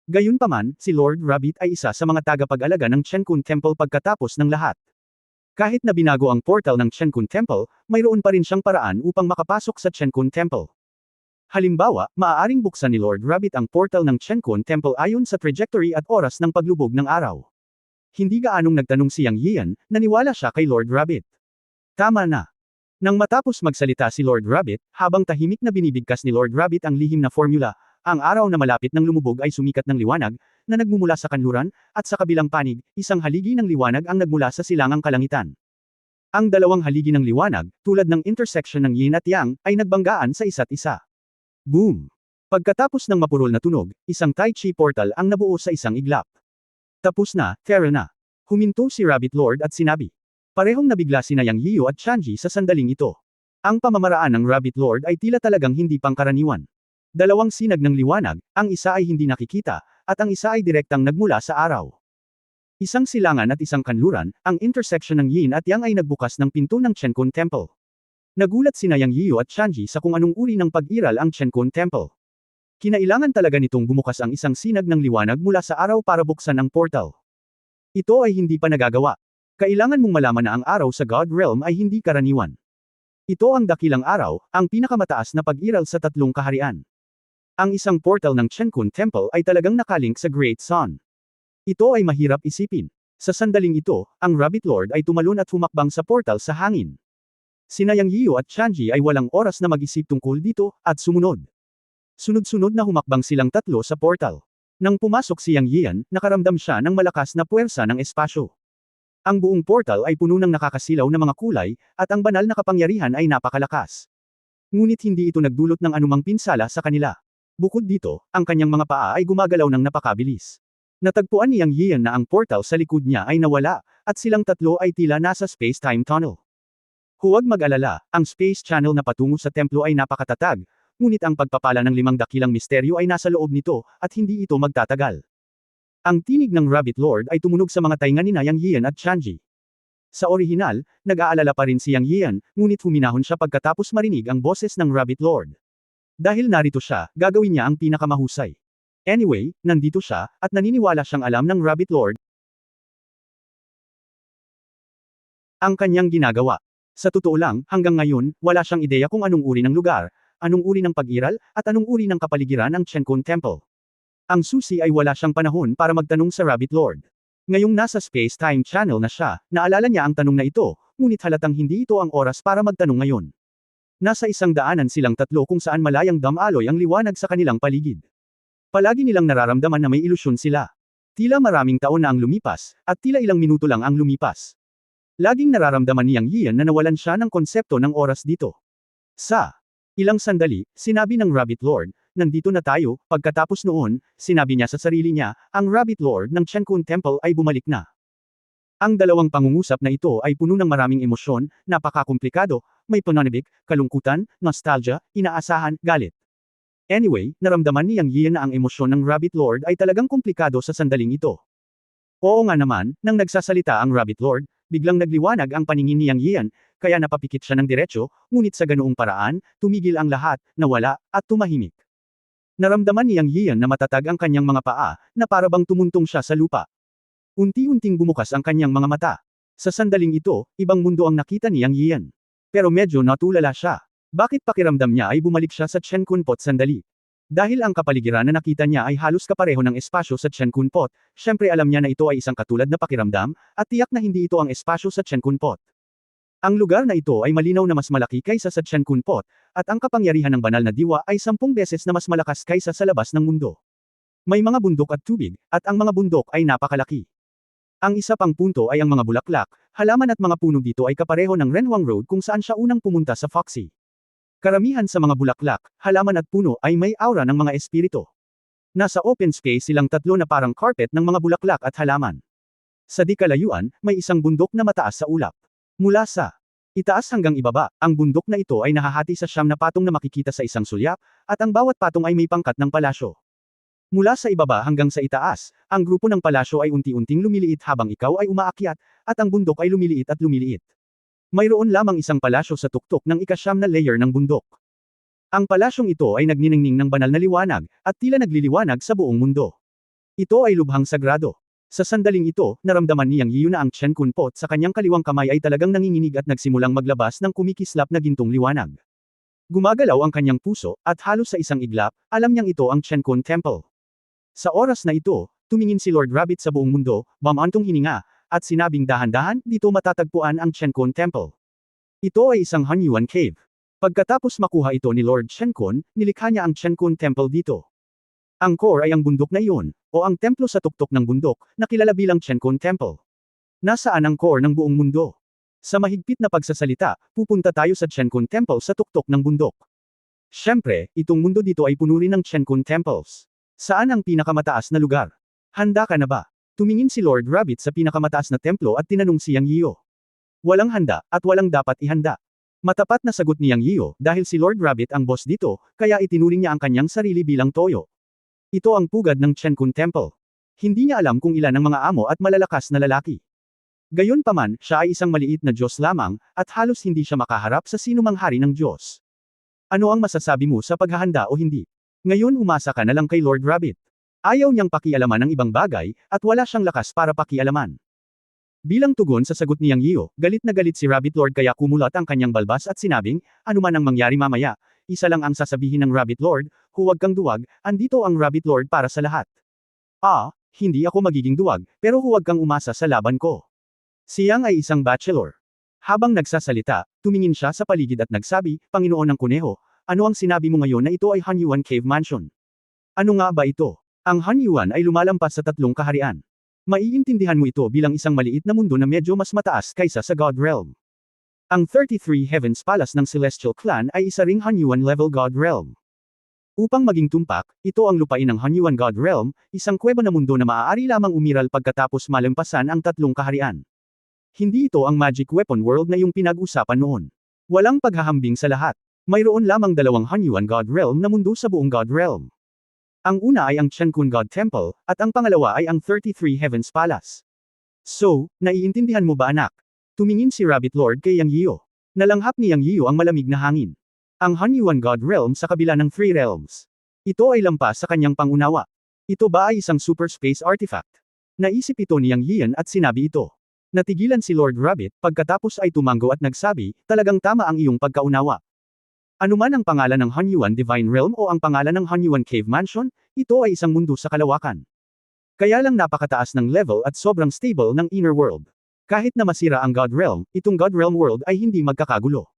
Gayunpaman, si Lord Rabbit ay isa sa mga tagapag-alaga ng Chenkun Temple pagkatapos ng lahat. Kahit na binago ang portal ng Chenkun Temple, mayroon pa rin siyang paraan upang makapasok sa Chenkun Temple. Halimbawa, maaaring buksan ni Lord Rabbit ang portal ng Chenkun Temple ayon sa trajectory at oras ng paglubog ng araw. Hindi gaanong nagtanong si Yang Yian, naniwala siya kay Lord Rabbit. Tama na. Nang matapos magsalita si Lord Rabbit, habang tahimik na binibigkas ni Lord Rabbit ang lihim na formula, ang araw na malapit ng lumubog ay sumikat ng liwanag, na nagmumula sa kanluran, at sa kabilang panig, isang haligi ng liwanag ang nagmula sa silangang kalangitan. Ang dalawang haligi ng liwanag, tulad ng intersection ng yin at yang, ay nagbanggaan sa isa't isa. Boom! Pagkatapos ng mapurol na tunog, isang Tai Chi portal ang nabuo sa isang iglap. Tapos na, Terra na. Huminto si Rabbit Lord at sinabi. Parehong nabigla sina Yang Yiyo at Chanji sa sandaling ito. Ang pamamaraan ng Rabbit Lord ay tila talagang hindi pangkaraniwan. Dalawang sinag ng liwanag, ang isa ay hindi nakikita, at ang isa ay direktang nagmula sa araw. Isang silangan at isang kanluran, ang intersection ng yin at yang ay nagbukas ng pinto ng Chenkun Temple. Nagulat sina Yang Yiyo at Chanji sa kung anong uri ng pag-iral ang Chenkun Temple. Kinailangan talaga nitong bumukas ang isang sinag ng liwanag mula sa araw para buksan ang portal. Ito ay hindi pa nagagawa. Kailangan mong malaman na ang araw sa God Realm ay hindi karaniwan. Ito ang dakilang araw, ang pinakamataas na pag-iral sa tatlong kaharian. Ang isang portal ng Chenkun Temple ay talagang nakalink sa Great Sun. Ito ay mahirap isipin. Sa sandaling ito, ang Rabbit Lord ay tumalon at humakbang sa portal sa hangin. Sina Yang Yiyo at Chanji ay walang oras na mag-isip tungkol dito, at sumunod. Sunod-sunod na humakbang silang tatlo sa portal. Nang pumasok si Yang Yian, nakaramdam siya ng malakas na puwersa ng espasyo. Ang buong portal ay puno ng nakakasilaw na mga kulay, at ang banal na kapangyarihan ay napakalakas. Ngunit hindi ito nagdulot ng anumang pinsala sa kanila. Bukod dito, ang kanyang mga paa ay gumagalaw ng napakabilis. Natagpuan ni Yang Yian na ang portal sa likod niya ay nawala, at silang tatlo ay tila nasa space-time tunnel. Huwag mag-alala, ang space channel na patungo sa templo ay napakatatag, ngunit ang pagpapala ng 5 dakilang misteryo ay nasa loob nito, at hindi ito magtatagal. Ang tinig ng Rabbit Lord ay tumunog sa mga tainga ni Yang Yian at Chanji. Sa orihinal, nag-aalala pa rin si Yang Yian, ngunit huminahon siya pagkatapos marinig ang boses ng Rabbit Lord. Dahil narito siya, gagawin niya ang pinakamahusay. Anyway, nandito siya, at naniniwala siyang alam ng Rabbit Lord ang kanyang ginagawa. Sa totoo lang, hanggang ngayon, wala siyang ideya kung anong uri ng lugar, anong uri ng pag-iral, at anong uri ng kapaligiran ang Chenkun Temple. Ang susi ay wala siyang panahon para magtanong sa Rabbit Lord. Ngayong nasa space-time channel na siya, naalala niya ang tanong na ito, ngunit halatang hindi ito ang oras para magtanong ngayon. Nasa isang daanan silang tatlo kung saan malayang damaloy ang liwanag sa kanilang paligid. Palagi nilang nararamdaman na may ilusyon sila. Tila maraming taon na ang lumipas, at tila ilang minuto lang ang lumipas. Laging nararamdaman ni Yang Yian na nawalan siya ng konsepto ng oras dito. Sa ilang sandali, sinabi ng Rabbit Lord, nandito na tayo, pagkatapos noon, sinabi niya sa sarili niya, ang Rabbit Lord ng Chenkun Temple ay bumalik na. Ang dalawang pangungusap na ito ay puno ng maraming emosyon, napakakomplikado, may pananabik, kalungkutan, nostalgia, inaasahan, galit. Anyway, naramdaman ni Yang Yian na ang emosyon ng Rabbit Lord ay talagang komplikado sa sandaling ito. Oo nga naman, nang nagsasalita ang Rabbit Lord, biglang nagliwanag ang paningin ni Yang Yian, kaya napapikit siya ng diretsyo, ngunit sa ganoong paraan, tumigil ang lahat, nawala, at tumahimik. Naramdaman ni Yang Yian na matatag ang kanyang mga paa, na parabang tumuntong siya sa lupa. Unti-unting bumukas ang kanyang mga mata. Sa sandaling ito, ibang mundo ang nakita ni Yang Yian. Pero medyo natulala siya. Bakit pakiramdam niya ay bumalik siya sa Chenkun Pot sandali? Dahil ang kapaligiran na nakita niya ay halos kapareho ng espasyo sa Chenkun Pot, syempre alam niya na ito ay isang katulad na pakiramdam, at tiyak na hindi ito ang espasyo sa Chenkun Pot. Ang lugar na ito ay malinaw na mas malaki kaysa sa Chenkun Pot, at ang kapangyarihan ng banal na diwa ay 10 beses na mas malakas kaysa sa labas ng mundo. May mga bundok at tubig, at ang mga bundok ay napakalaki. Ang isa pang punto ay ang mga bulaklak, halaman at mga puno dito ay kapareho ng Renhuang Road kung saan siya unang pumunta sa Foxy. Karamihan sa mga bulaklak, halaman at puno ay may aura ng mga espiritu. Nasa open space silang tatlo na parang carpet ng mga bulaklak at halaman. Sa di kalayuan, may isang bundok na mataas sa ulap. Mula sa itaas hanggang ibaba, ang bundok na ito ay nahahati sa 9 na patong na makikita sa isang sulyap, at ang bawat patong ay may pangkat ng palasyo. Mula sa ibaba hanggang sa itaas, ang grupo ng palasyo ay unti-unting lumiliit habang ikaw ay umaakyat, at ang bundok ay lumiliit at lumiliit. Mayroon lamang isang palasyo sa tuktok ng ika-9 na layer ng bundok. Ang palasyong ito ay nagniningning ng banal na liwanag, at tila nagliliwanag sa buong mundo. Ito ay lubhang sagrado. Sa sandaling ito, naramdaman ni Yang Yiyu na ang Chenkun Pot sa kanyang kaliwang kamay ay talagang nanginginig at nagsimulang maglabas ng kumikislap na gintong liwanag. Gumagalaw ang kanyang puso, at halos sa isang iglap, alam niyang ito ang Chenkun Temple. Sa oras na ito, tumingin si Lord Rabbit sa buong mundo, bumantong hininga, at sinabing dahan-dahan, dito matatagpuan ang Chenkun Temple. Ito ay isang Hanyuan Cave. Pagkatapos makuha ito ni Lord Chenkun, nilikha niya ang Chenkun Temple dito. Ang core ay ang bundok na iyon, o ang templo sa tuktok ng bundok, na kilala bilang Chenkun Temple. Nasaan ang core ng buong mundo? Sa mahigpit na pagsasalita, pupunta tayo sa Chenkun Temple sa tuktok ng bundok. Siyempre, itong mundo dito ay puno rin ng Chenkun Temples. Saan ang pinakamataas na lugar? Handa ka na ba? Tumingin si Lord Rabbit sa pinakamataas na templo at tinanong si Yang Yiyu. Walang handa, at walang dapat ihanda. Matapat na sagot ni Yang Yiyu, dahil si Lord Rabbit ang boss dito, kaya itinuring niya ang kanyang sarili bilang toyo. Ito ang pugad ng Chenkun Temple. Hindi niya alam kung ilan ang mga amo at malalakas na lalaki. Gayunpaman, siya ay isang maliit na Diyos lamang, at halos hindi siya makaharap sa sinumang hari ng Diyos. Ano ang masasabi mo sa paghahanda o hindi? Ngayon umasa ka na lang kay Lord Rabbit. Ayaw niyang pakialaman ng ibang bagay, at wala siyang lakas para pakialaman. Bilang tugon sa sagot ni Yang Yiyu, galit na galit si Rabbit Lord kaya kumulat ang kanyang balbas at sinabing, anuman ang mangyari mamaya, isa lang ang sasabihin ng Rabbit Lord, huwag kang duwag, andito ang Rabbit Lord para sa lahat. Hindi ako magiging duwag, pero huwag kang umasa sa laban ko. Si Yang ay isang bachelor. Habang nagsasalita, tumingin siya sa paligid at nagsabi, Panginoon ng Kuneho, ano ang sinabi mo ngayon na ito ay Hanyuan Cave Mansion? Ano nga ba ito? Ang Hanyuan ay lumalampas sa 3 kaharian. Maiintindihan mo ito bilang isang maliit na mundo na medyo mas mataas kaysa sa God Realm. Ang 33 Heavens Palace ng Celestial Clan ay isa ring Hanyuan level God Realm. Upang maging tumpak, ito ang lupain ng Hanyuan God Realm, isang kuweba na mundo na maaari lamang umiral pagkatapos malampasan ang 3 kaharian. Hindi ito ang Magic Weapon World na yung pinag-usapan noon. Walang paghahambing sa lahat. Mayroon lamang 2 Hanyuan God Realm na mundo sa buong God Realm. Ang una ay ang Chenkun God Temple, at ang pangalawa ay ang 33 Heavens Palace. So, naiintindihan mo ba anak? Tumingin si Rabbit Lord kay Yang Yiyu. Nalanghap ni Yang Yiyu ang malamig na hangin. Ang Hanyuan God Realm sa kabila ng 3 realms. Ito ay lampas sa kanyang pangunawa. Ito ba ay isang super space artifact? Naisip ito ni Yang Yiyan at sinabi ito. Natigilan si Lord Rabbit, pagkatapos ay tumango at nagsabi, talagang tama ang iyong pagkaunawa. Anuman ang pangalan ng Hanyuan Divine Realm o ang pangalan ng Hanyuan Cave Mansion, ito ay isang mundo sa kalawakan. Kaya lang napakataas ng level at sobrang stable ng Inner World. Kahit na masira ang God Realm, itong God Realm World ay hindi magkakagulo.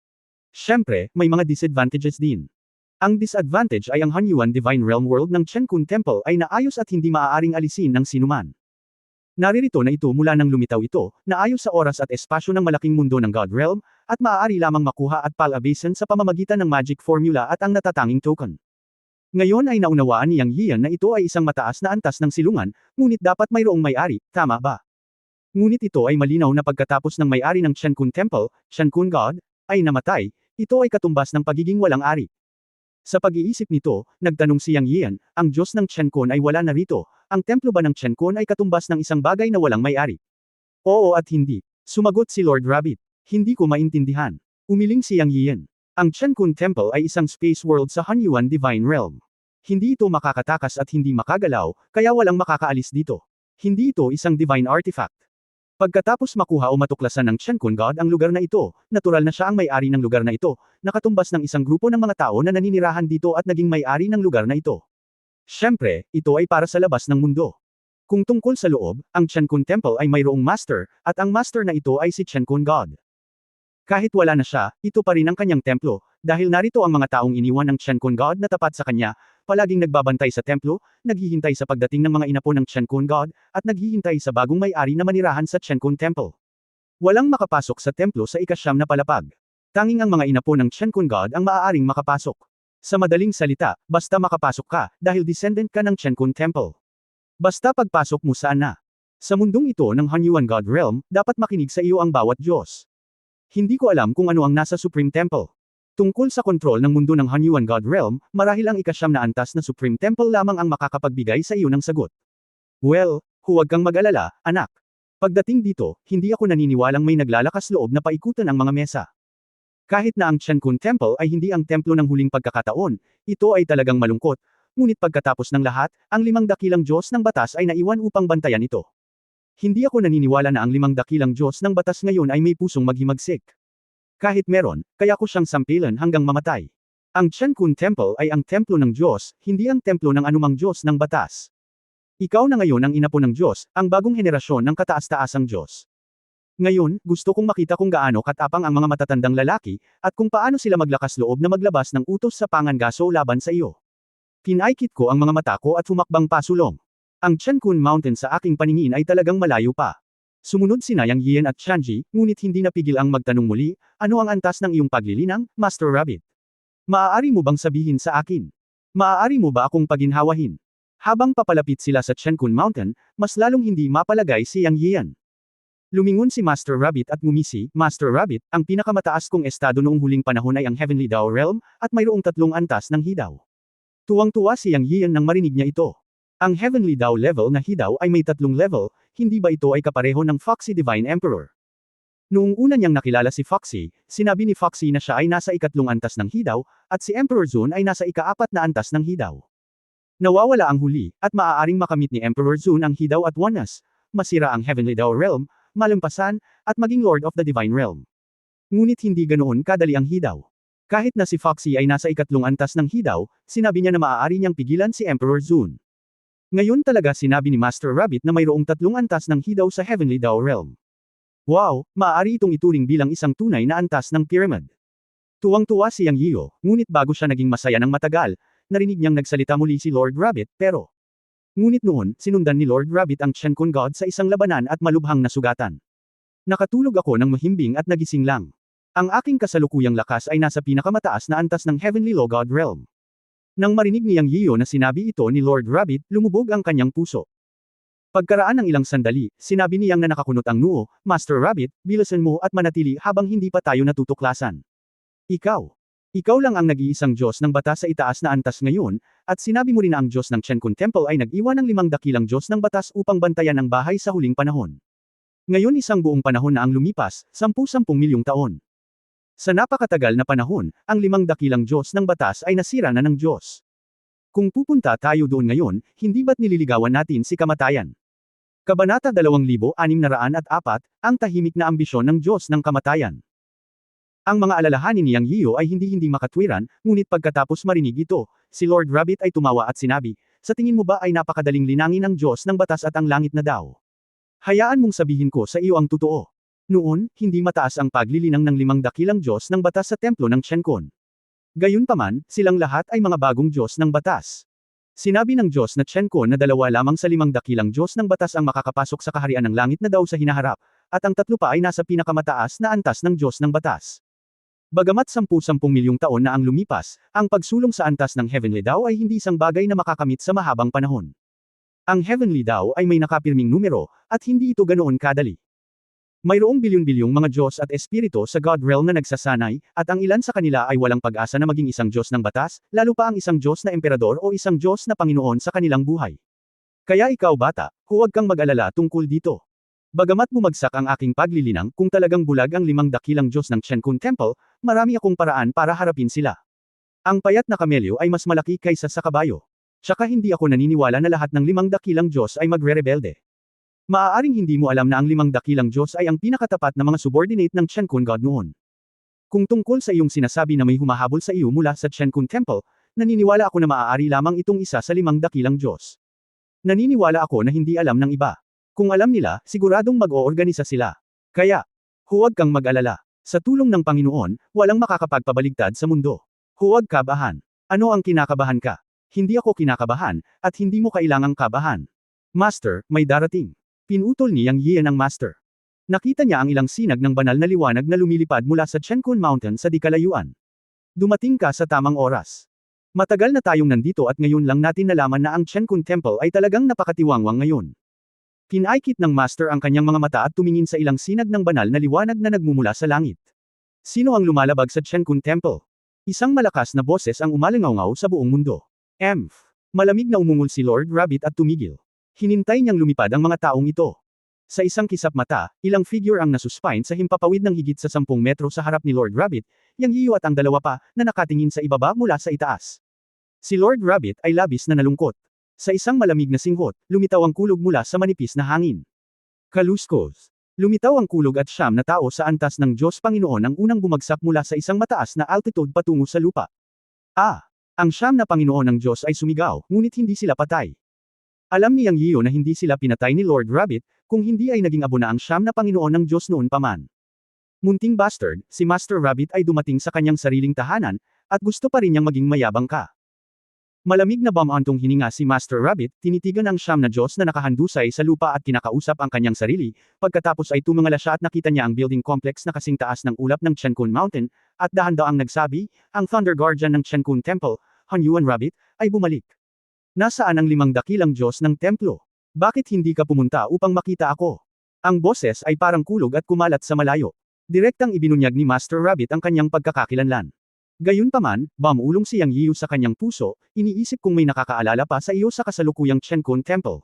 Siyempre, may mga disadvantages din. Ang disadvantage ay ang Hanyuan Divine Realm World ng Chenkun Temple ay naayos at hindi maaaring alisin ng sinuman. Naririto na ito mula nang lumitaw ito, naayos sa oras at espasyo ng malaking mundo ng God Realm, at maaari lamang makuha at palabasin sa pamamagitan ng magic formula at ang natatanging token. Ngayon ay naunawaan ni Yang Yiyan na ito ay isang mataas na antas ng silungan, ngunit dapat mayroong may-ari, tama ba? Ngunit ito ay malinaw na pagkatapos ng may-ari ng Chenkun Temple, Chenkun God, ay namatay, ito ay katumbas ng pagiging walang ari. Sa pag-iisip nito, nagtanong si Yang Yiyan, ang Diyos ng Chenkun ay wala na rito, ang templo ba ng Chenkun ay katumbas ng isang bagay na walang may-ari? Oo at hindi. Sumagot si Lord Rabbit. Hindi ko maintindihan. Umiling si Yang Yiyan. Ang Chenkun Temple ay isang space world sa Hanyuan Divine Realm. Hindi ito makakatakas at hindi makagalaw, kaya walang makakaalis dito. Hindi ito isang divine artifact. Pagkatapos makuha o matuklasan ng Chenkun God ang lugar na ito, natural na siya ang may-ari ng lugar na ito, nakatumbas ng isang grupo ng mga tao na naninirahan dito at naging may-ari ng lugar na ito. Siyempre, ito ay para sa labas ng mundo. Kung tungkol sa loob, ang Chenkun Temple ay mayroong master, at ang master na ito ay si Chenkun God. Kahit wala na siya, ito pa rin ang kanyang templo, dahil narito ang mga taong iniwan ng Chenkun God na tapat sa kanya, palaging nagbabantay sa templo, naghihintay sa pagdating ng mga inapo ng Chenkun God, at naghihintay sa bagong may-ari na manirahan sa Chenkun Temple. Walang makapasok sa templo sa ikasyam na palapag. Tanging ang mga inapo ng Chenkun God ang maaaring makapasok. Sa madaling salita, basta makapasok ka, dahil descendant ka ng Chenkun Temple. Basta pagpasok mo saan na. Sa mundong ito ng Hunyuan God Realm, dapat makinig sa iyo ang bawat Diyos. Hindi ko alam kung ano ang nasa Supreme Temple. Tungkol sa kontrol ng mundo ng Hunyuan God Realm, marahil ang ikasyam na antas na Supreme Temple lamang ang makakapagbigay sa iyo ng sagot. Well, huwag kang mag-alala, anak. Pagdating dito, hindi ako naniniwalang may naglalakas loob na paikutan ang mga mesa. Kahit na ang Chenkun Temple ay hindi ang templo ng huling pagkakataon, ito ay talagang malungkot, ngunit pagkatapos ng lahat, ang 5 dakilang Diyos ng batas ay naiwan upang bantayan ito. Hindi ako naniniwala na ang 5 dakilang Diyos ng batas ngayon ay may pusong maghimagsik. Kahit meron, kaya ko siyang sampilan hanggang mamatay. Ang Chenkun Temple ay ang templo ng Diyos, hindi ang templo ng anumang Diyos ng batas. Ikaw na ngayon ang inapo ng Diyos, ang bagong henerasyon ng kataas-taasang Diyos. Ngayon, gusto kong makita kung gaano katapang ang mga matatandang lalaki, at kung paano sila maglakas loob na maglabas ng utos sa pangangaso laban sa iyo. Pinaikit ko ang mga mata ko at humakbang pasulong. Ang Chenkun Mountain sa aking paningin ay talagang malayo pa. Sumunod sina Yang Yian at Chanji, ngunit hindi napigil ang magtanong muli, ano ang antas ng iyong paglilinang, Master Rabbit? Maaari mo bang sabihin sa akin? Maaari mo ba akong paginhawahin? Habang papalapit sila sa Chenkun Mountain, mas lalong hindi mapalagay si Yang Yian. Lumingon si Master Rabbit at ngumisi, Master Rabbit, ang pinakamataas kong estado noong huling panahon ay ang Heavenly Dao Realm, at mayroong 3 antas ng hidaw. Tuwang-tuwa si Yang Yian nang marinig niya ito. Ang Heavenly Dao level na hidaw ay may 3 level, hindi ba ito ay kapareho ng Foxy Divine Emperor? Noong una niyang nakilala si Foxy, sinabi ni Foxy na siya ay nasa 3 antas ng hidaw, at si Emperor Zun ay nasa 4 na antas ng hidaw. Nawawala ang huli, at maaaring makamit ni Emperor Zun ang hidaw at oneness, masira ang Heavenly Dao Realm, malampasan, at maging Lord of the Divine Realm. Ngunit hindi ganoon kadali ang hidaw. Kahit na si Foxy ay nasa 3 antas ng hidaw, sinabi niya na maaari niyang pigilan si Emperor Zun. Ngayon talaga sinabi ni Master Rabbit na mayroong 3 antas ng hidaw sa Heavenly Dao Realm. Wow, maaari itong ituring bilang isang tunay na antas ng pyramid. Tuwang-tuwa si Yang Yiyo, ngunit bago siya naging masaya ng matagal, narinig niyang nagsalita muli si Lord Rabbit, pero ngunit noon, sinundan ni Lord Rabbit ang Chenkun God sa isang labanan at malubhang nasugatan. Nakatulog ako ng mahimbing at nagising lang. Ang aking kasalukuyang lakas ay nasa pinakamataas na antas ng Heavenly Law God Realm. Nang marinig ni Yang Yiyo na sinabi ito ni Lord Rabbit, lumubog ang kanyang puso. Pagkaraan ng ilang sandali, sinabi ni Yang na nakakunot ang noo, Master Rabbit, bilisan mo at manatili habang hindi pa tayo natutuklasan. Ikaw lang ang nag-iisang Diyos ng batas sa itaas na antas ngayon, at sinabi mo rin na ang Diyos ng Chenkun Temple ay nag-iwan ng 5 dakilang Diyos ng batas upang bantayan ang bahay sa huling panahon. Ngayon isang buong panahon na ang lumipas, 10-10 milyong taon. Sa napakatagal na panahon, ang 5 dakilang Diyos ng batas ay nasira na ng Diyos. Kung pupunta tayo doon ngayon, hindi ba't nililigawan natin si kamatayan? Kabanata 2604, ang tahimik na ambisyon ng Diyos ng kamatayan. Ang mga alalahanin ni Yang Yiyo ay hindi makatwiran, ngunit pagkatapos marinig ito, si Lord Rabbit ay tumawa at sinabi, sa tingin mo ba ay napakadaling linangin ng Diyos ng batas at ang langit na daw? Hayaan mong sabihin ko sa iyo ang totoo. Noon, hindi mataas ang paglilinang ng 5 dakilang Diyos ng batas sa templo ng Chenkun. Gayunpaman, silang lahat ay mga bagong Diyos ng batas. Sinabi ng Diyos na Chenkun na 2 lamang sa 5 dakilang Diyos ng batas ang makakapasok sa kaharian ng langit na daw sa hinaharap, at ang 3 pa ay nasa pinakamataas na antas ng Diyos ng batas. Bagamat 10-10 milyong taon na ang lumipas, ang pagsulong sa antas ng Heavenly Dao ay hindi isang bagay na makakamit sa mahabang panahon. Ang Heavenly Dao ay may nakapirming numero, at hindi ito ganoon kadali. Mayroong bilyon-bilyong mga Diyos at Espiritu sa God Realm na nagsasanay, at ang ilan sa kanila ay walang pag-asa na maging isang Diyos ng batas, lalo pa ang isang Diyos na Emperador o isang Diyos na Panginoon sa kanilang buhay. Kaya ikaw bata, huwag kang mag-alala tungkol dito. Bagamat bumagsak ang aking paglilinang, kung talagang bulag ang 5 dakilang Diyos ng Chenkun Temple, marami akong paraan para harapin sila. Ang payat na kamelyo ay mas malaki kaysa sa kabayo. Tsaka hindi ako naniniwala na lahat ng 5 dakilang Diyos ay magre-rebelde. Maaaring hindi mo alam na ang 5 dakilang Diyos ay ang pinakatapat na mga subordinate ng Chenkun God noon. Kung tungkol sa iyong sinasabi na may humahabol sa iyo mula sa Chenkun Temple, naniniwala ako na maaari lamang itong isa sa 5 dakilang Diyos. Naniniwala ako na hindi alam ng iba. Kung alam nila, siguradong mag-oorganisa sila. Kaya, huwag kang mag-alala. Sa tulong ng Panginoon, walang makakapagpabaligtad sa mundo. Huwag kabahan. Ano ang kinakabahan ka? Hindi ako kinakabahan, at hindi mo kailangang kabahan. Master, may darating. Pinutol ni Yang Yian ang Master. Nakita niya ang ilang sinag ng banal na liwanag na lumilipad mula sa Chenkun Mountain sa di kalayuan. Dumating ka sa tamang oras. Matagal na tayong nandito at ngayon lang natin nalaman na ang Chenkun Temple ay talagang napakatiwangwang ngayon. Pinaikit ng Master ang kanyang mga mata at tumingin sa ilang sinag ng banal na liwanag na nagmumula sa langit. Sino ang lumalabag sa Chenkun Temple? Isang malakas na boses ang umalingaw sa buong mundo. Malamig na umungol si Lord Rabbit at tumigil. Hinintay niyang lumipad ang mga taong ito. Sa isang kisap mata, ilang figure ang nasuspine sa himpapawid ng higit sa 10 metro sa harap ni Lord Rabbit, Yang Yiyu at ang dalawa pa, na nakatingin sa ibaba mula sa itaas. Si Lord Rabbit ay labis na nalungkot. Sa isang malamig na singhot, lumitaw ang kulog mula sa manipis na hangin. Kaluskos. Lumitaw ang kulog at siyam na tao sa antas ng Diyos Panginoon ang unang bumagsak mula sa isang mataas na altitude patungo sa lupa. Ang siyam na Panginoon ng Diyos ay sumigaw, ngunit hindi sila patay. Alam ni Yang Yiyu na hindi sila pinatay ni Lord Rabbit, kung hindi ay naging abo na ang siyam na Panginoon ng Diyos noon pa man. Munting bastard, si Master Rabbit ay dumating sa kanyang sariling tahanan, at gusto pa rin niyang maging mayabang ka. Malamig na bamantong hininga si Master Rabbit, tinitigan ang siyam na Diyos na nakahandusay sa lupa at kinakausap ang kanyang sarili, pagkatapos ay tumingala siya at nakita niya ang building complex na kasing taas ng ulap ng Chenkun Mountain, at dahan-daang nagsabi, ang Thunder Guardian ng Chenkun Temple, Hunyuan Rabbit, ay bumalik. Nasaan ang 5 dakilang Diyos ng templo? Bakit hindi ka pumunta upang makita ako? Ang boses ay parang kulog at kumalat sa malayo. Direktang ibinunyag ni Master Rabbit ang kanyang pagkakakilanlan. Gayunpaman, bumulong si Yang Yiyu sa kanyang puso, iniisip kung may nakakaalala pa sa iyo sa kasalukuyang Chenkun Temple.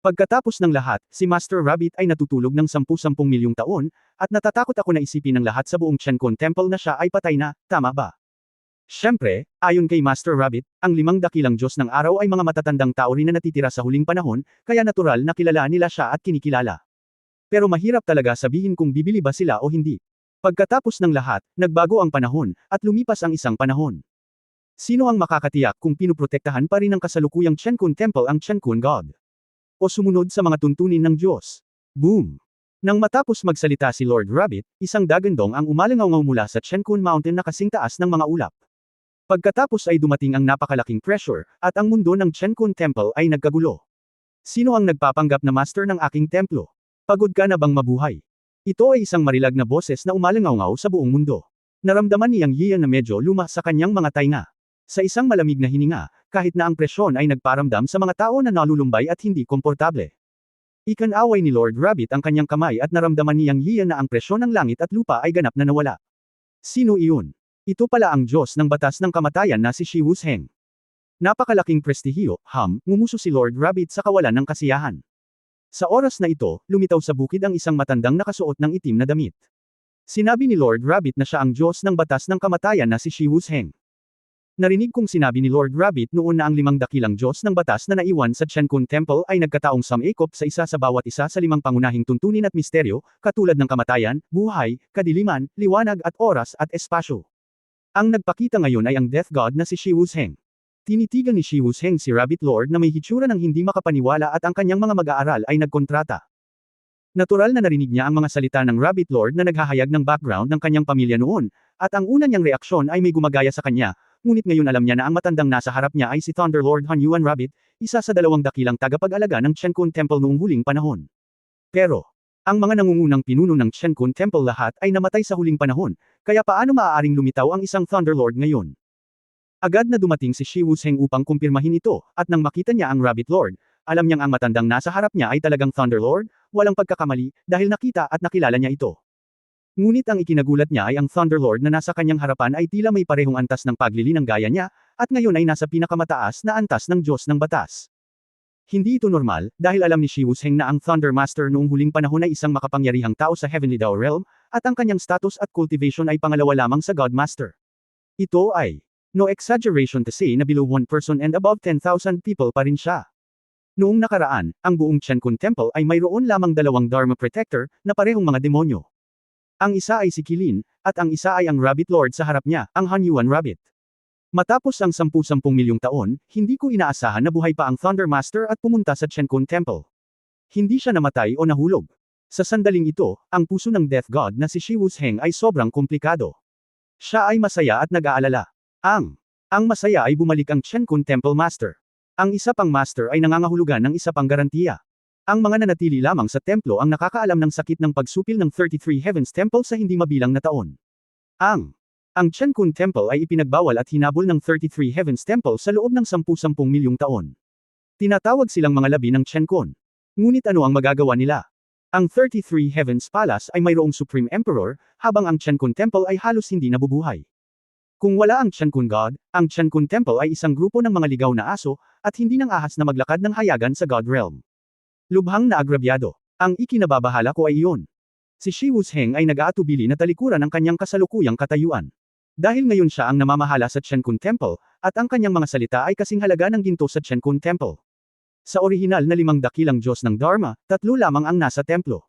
Pagkatapos ng lahat, si Master Rabbit ay natutulog ng 10-10 milyong taon, at natatakot ako na isipin ng lahat sa buong Chenkun Temple na siya ay patay na, tama ba? Siyempre, ayon kay Master Rabbit, ang 5 dakilang Diyos ng araw ay mga matatandang tao rin na natitira sa huling panahon, kaya natural na kilala nila siya at kinikilala. Pero mahirap talaga sabihin kung bibili ba sila o hindi. Pagkatapos ng lahat, nagbago ang panahon, at lumipas ang isang panahon. Sino ang makakatiyak kung pinuprotektahan pa rin ng kasalukuyang Chenkun Temple ang Chenkun God? O sumunod sa mga tuntunin ng Diyos? Boom! Nang matapos magsalita si Lord Rabbit, isang dagandong ang umalingaw mula sa Chenkun Mountain na kasing taas ng mga ulap. Pagkatapos ay dumating ang napakalaking pressure, at ang mundo ng Chenkun Temple ay nagkagulo. Sino ang nagpapanggap na master ng aking templo? Pagod ka na bang mabuhay? Ito ay isang marilag na boses na umalingaw sa buong mundo. Naramdaman ni Yang Yiyan na medyo luma sa kanyang mga tainga. Sa isang malamig na hininga, kahit na ang presyon ay nagparamdam sa mga tao na nalulumbay at hindi komportable. Ikanaway ni Lord Rabbit ang kanyang kamay at naramdaman ni Yang Yiyan na ang presyon ng langit at lupa ay ganap na nawala. Sino iyon? Ito pala ang Diyos ng batas ng kamatayan na si Shi Wusheng. Napakalaking prestihiyo, ngumuso si Lord Rabbit sa kawalan ng kasiyahan. Sa oras na ito, lumitaw sa bukid ang isang matandang nakasuot ng itim na damit. Sinabi ni Lord Rabbit na siya ang Diyos ng batas ng kamatayan na si Shi Wusheng. Narinig kong sinabi ni Lord Rabbit noon na ang 5 dakilang Diyos ng batas na naiwan sa Chenkun Temple ay nagkataong sumikop sa isa sa bawat isa sa 5 pangunahing tuntunin at misteryo, katulad ng kamatayan, buhay, kadiliman, liwanag at oras at espasyo. Ang nagpakita ngayon ay ang Death God na si Shi Wusheng. Tinitigan ni Shi Wusheng si Rabbit Lord na may hitsura ng hindi makapaniwala at ang kanyang mga mag-aaral ay nagkontrata. Natural na narinig niya ang mga salita ng Rabbit Lord na naghahayag ng background ng kanyang pamilya noon, at ang una niyang reaksyon ay may gumagaya sa kanya, ngunit ngayon alam niya na ang matandang nasa harap niya ay si Thunder Lord Hunyuan Rabbit, isa sa 2 dakilang tagapag-alaga ng Chenkun Temple noong huling panahon. Pero, ang mga nangungunang pinuno ng Chenkun Temple lahat ay namatay sa huling panahon, kaya paano maaaring lumitaw ang isang Thunder Lord ngayon? Agad na dumating si Shi Wusheng upang kumpirmahin ito, at nang makita niya ang Rabbit Lord, alam niyang ang matandang nasa harap niya ay talagang Thunder Lord, walang pagkakamali, dahil nakita at nakilala niya ito. Ngunit ang ikinagulat niya ay ang Thunder Lord na nasa kanyang harapan ay tila may parehong antas ng paglilinang gaya niya, at ngayon ay nasa pinakamataas na antas ng Diyos ng batas. Hindi ito normal, dahil alam ni Shi Wusheng na ang Thunder Master noong huling panahon ay isang makapangyarihang tao sa Heavenly Dao Realm, at ang kanyang status at cultivation ay pangalawa lamang sa God Master. Ito ay, no exaggeration to say na below 1 person and above 10,000 people pa rin siya. Noong nakaraan, ang buong Chenkun Temple ay mayroon lamang 2 Dharma Protector, na parehong mga demonyo. Ang isa ay si Kilin, at ang isa ay ang Rabbit Lord sa harap niya, ang Hunyuan Rabbit. Matapos ang 10-10 milyong taon, hindi ko inaasahan na buhay pa ang Thunder Master at pumunta sa Chenkun Temple. Hindi siya namatay o nahulog. Sa sandaling ito, ang puso ng Death God na si Shi Wusheng ay sobrang komplikado. Siya ay masaya at nag-aalala. Ang masaya ay bumalik ang Chen Kun Temple Master. Ang isa pang master ay nangangahulugan ng isa pang garantiya. Ang mga nanatili lamang sa templo ang nakakaalam ng sakit ng pagsupil ng 33 Heavens Temple sa hindi mabilang na taon. Ang Chen Kun Temple ay ipinagbawal at hinabol ng 33 Heavens Temple sa loob ng 10-10 milyong taon. Tinatawag silang mga labi ng Chen Kun. Ngunit ano ang magagawa nila? Ang 33 Heavens Palace ay mayroong Supreme Emperor, habang ang Chen Kun Temple ay halos hindi nabubuhay. Kung wala ang Chen Kun God, ang Chen Kun Temple ay isang grupo ng mga ligaw na aso, at hindi ng ahas na maglakad ng hayagan sa God Realm. Lubhang na agrabyado. Ang ikinababahala ko ay iyon. Si Shi Wusheng ay nag-aatubili na talikuran ang kanyang kasalukuyang katayuan. Dahil ngayon siya ang namamahala sa Chen Kun Temple, at ang kanyang mga salita ay kasing halaga ng ginto sa Chen Kun Temple. Sa orihinal na 5 dakilang Diyos ng Dharma, 3 lamang ang nasa templo.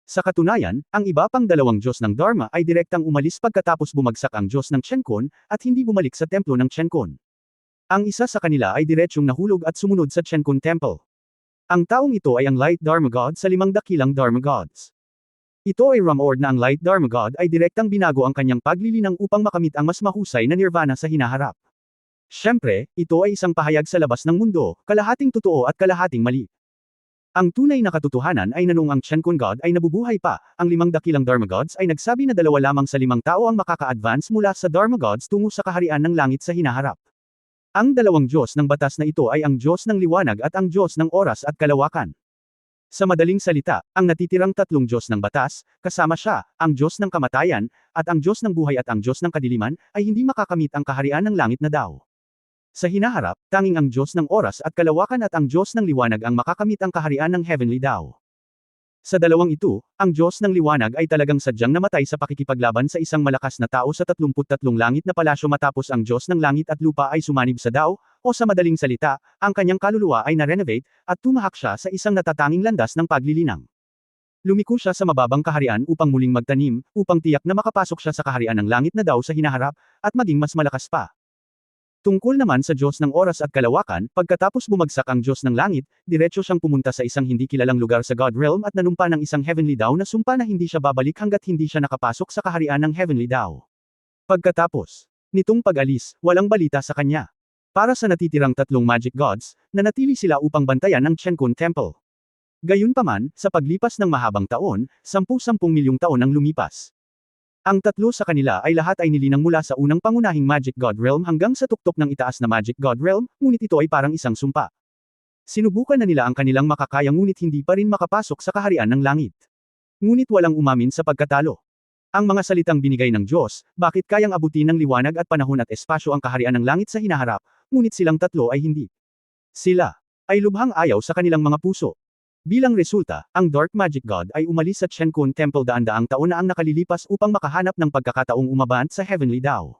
Sa katunayan, ang iba pang 2 Diyos ng Dharma ay direktang umalis pagkatapos bumagsak ang Diyos ng Chen Kun, at hindi bumalik sa templo ng Chen Kun. Ang isa sa kanila ay diretsyong nahulog at sumunod sa Chen Kun Temple. Ang taong ito ay ang Light Dharma God sa 5 dakilang Dharma Gods. Ito ay rumord na ang Light Dharma God ay direktang binago ang kanyang paglilinang upang makamit ang mas mahusay na nirvana sa hinaharap. Siyempre, ito ay isang pahayag sa labas ng mundo, kalahating totoo at kalahating mali. Ang tunay na katotohanan ay na noong ang Chen Kun God ay nabubuhay pa, ang 5 dakilang Dharma Gods ay nagsabi na 2 lamang sa 5 tao ang makaka-advance mula sa Dharma Gods tungo sa kaharian ng langit sa hinaharap. Ang 2 Diyos ng batas na ito ay ang Diyos ng liwanag at ang Diyos ng oras at kalawakan. Sa madaling salita, ang natitirang 3 Diyos ng batas, kasama siya, ang Diyos ng kamatayan, at ang Diyos ng buhay at ang Diyos ng kadiliman, ay hindi makakamit ang kaharian ng langit na Dao. Sa hinaharap, tanging ang Diyos ng oras at kalawakan at ang Diyos ng liwanag ang makakamit ang kaharian ng Heavenly Dao. Sa dalawang ito, ang Diyos ng liwanag ay talagang sadyang namatay sa pakikipaglaban sa isang malakas na tao sa 33 langit na palasyo matapos ang Diyos ng langit at lupa ay sumanib sa Dao, o sa madaling salita, ang kanyang kaluluwa ay na-renovate, at tumahak siya sa isang natatanging landas ng paglilinang. Lumiko siya sa mababang kaharian upang muling magtanim, upang tiyak na makapasok siya sa kaharian ng langit na Dao sa hinaharap, at maging mas malakas pa. Tungkol naman sa Diyos ng oras at kalawakan, pagkatapos bumagsak ang Diyos ng langit, diretso siyang pumunta sa isang hindi kilalang lugar sa God Realm at nanumpa ng isang Heavenly Dao na sumpa na hindi siya babalik hanggat hindi siya nakapasok sa kaharian ng Heavenly Dao. Pagkatapos nitong pag-alis, walang balita sa kanya. Para sa natitirang 3 Magic Gods, nanatili sila upang bantayan ang Chen Kun Temple. Gayunpaman, sa paglipas ng mahabang taon, 10-10 milyong taon ang lumipas. Ang 3 sa kanila ay lahat ay nilinang mula sa unang pangunahing Magic God Realm hanggang sa tuktok ng itaas na Magic God Realm, ngunit ito ay parang isang sumpa. Sinubukan na nila ang kanilang makakaya ngunit hindi pa rin makapasok sa kaharian ng langit. Ngunit walang umamin sa pagkatalo. Ang mga salitang binigay ng Diyos, bakit kayang abutin ng liwanag at panahon at espasyo ang kaharian ng langit sa hinaharap, ngunit silang 3 ay hindi. Sila ay lubhang ayaw sa kanilang mga puso. Bilang resulta, ang Dark Magic God ay umalis sa Chen Kun Temple daan-daang taon na ang nakalilipas upang makahanap ng pagkakataong umabant sa Heavenly Dao.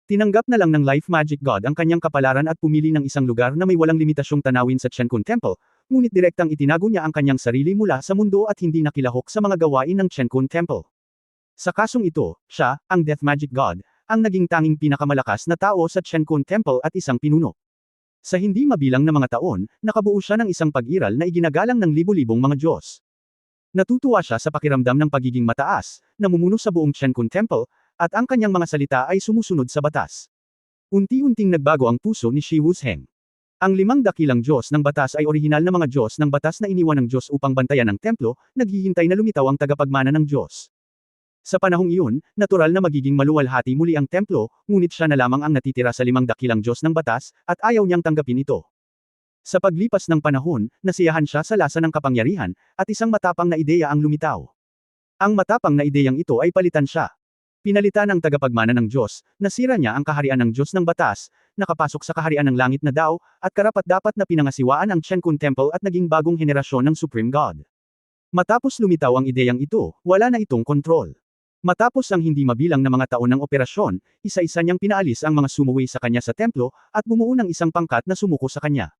Tinanggap na lang ng Life Magic God ang kanyang kapalaran at pumili ng isang lugar na may walang limitasyong tanawin sa Chen Kun Temple, ngunit direktang itinago niya ang kanyang sarili mula sa mundo at hindi nakilahok sa mga gawain ng Chen Kun Temple. Sa kasong ito, siya, ang Death Magic God, ang naging tanging pinakamalakas na tao sa Chen Kun Temple at isang pinuno. Sa hindi mabilang na mga taon, nakabuo siya ng isang pag-iral na iginagalang ng libo-libong mga Diyos. Natutuwa siya sa pakiramdam ng pagiging mataas, namumuno sa buong Chen Kun Temple, at ang kanyang mga salita ay sumusunod sa batas. Unti-unting nagbago ang puso ni Shi Wusheng. Ang 5 dakilang Diyos ng batas ay orihinal na mga Diyos ng batas na iniwan ng Diyos upang bantayan ang templo, naghihintay na lumitaw ang tagapagmana ng Diyos. Sa panahong iyon, natural na magiging maluwalhati muli ang templo, ngunit siya na lamang ang natitira sa 5 dakilang Diyos ng batas, at ayaw niyang tanggapin ito. Sa paglipas ng panahon, nasiyahan siya sa lasa ng kapangyarihan, at isang matapang na ideya ang lumitaw. Ang matapang na ideyang ito ay palitan siya. Pinalitan ang tagapagmana ng Diyos, nasira niya ang kaharian ng Diyos ng batas, nakapasok sa kaharian ng langit na Dao, at karapat-dapat na pinangasiwaan ang Chen Kun Temple at naging bagong henerasyon ng Supreme God. Matapos lumitaw ang ideyang ito, wala na itong kontrol. Matapos ang hindi mabilang na mga taon ng operasyon, isa-isa niyang pinaalis ang mga sumuway sa kanya sa templo, at bumuo ng isang pangkat na sumuko sa kanya.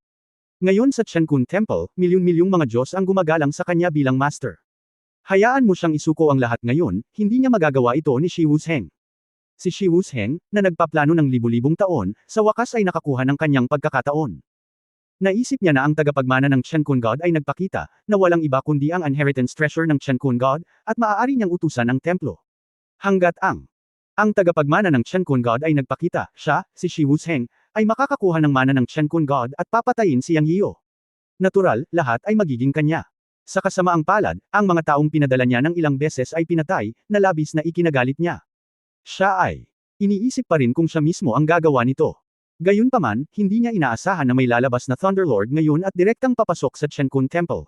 Ngayon sa Chen Kun Temple, milyon-milyong mga Diyos ang gumagalang sa kanya bilang master. Hayaan mo siyang isuko ang lahat ngayon, hindi niya magagawa ito ni Shi Wusheng. Si Shi Wusheng, na nagpaplano ng libu-libong taon, sa wakas ay nakakuha ng kanyang pagkakataon. Naisip niya na ang tagapagmana ng Chen Kun God ay nagpakita, na walang iba kundi ang inheritance treasure ng Chen Kun God, at maaari niyang utusan ang templo. Hanggat ang tagapagmana ng Chen Kun God ay nagpakita, siya, si Shi Wusheng, ay makakakuha ng mana ng Chen Kun God at papatayin si Yang Yiyo. Natural, lahat ay magiging kanya. Sa kasamaang palad, ang mga taong pinadala niya ng ilang beses ay pinatay, na labis na ikinagalit niya. Siya ay iniisip pa rin kung siya mismo ang gagawa nito. Gayunpaman, hindi niya inaasahan na may lalabas na Thunderlord ngayon at direktang papasok sa Chen Kun Temple.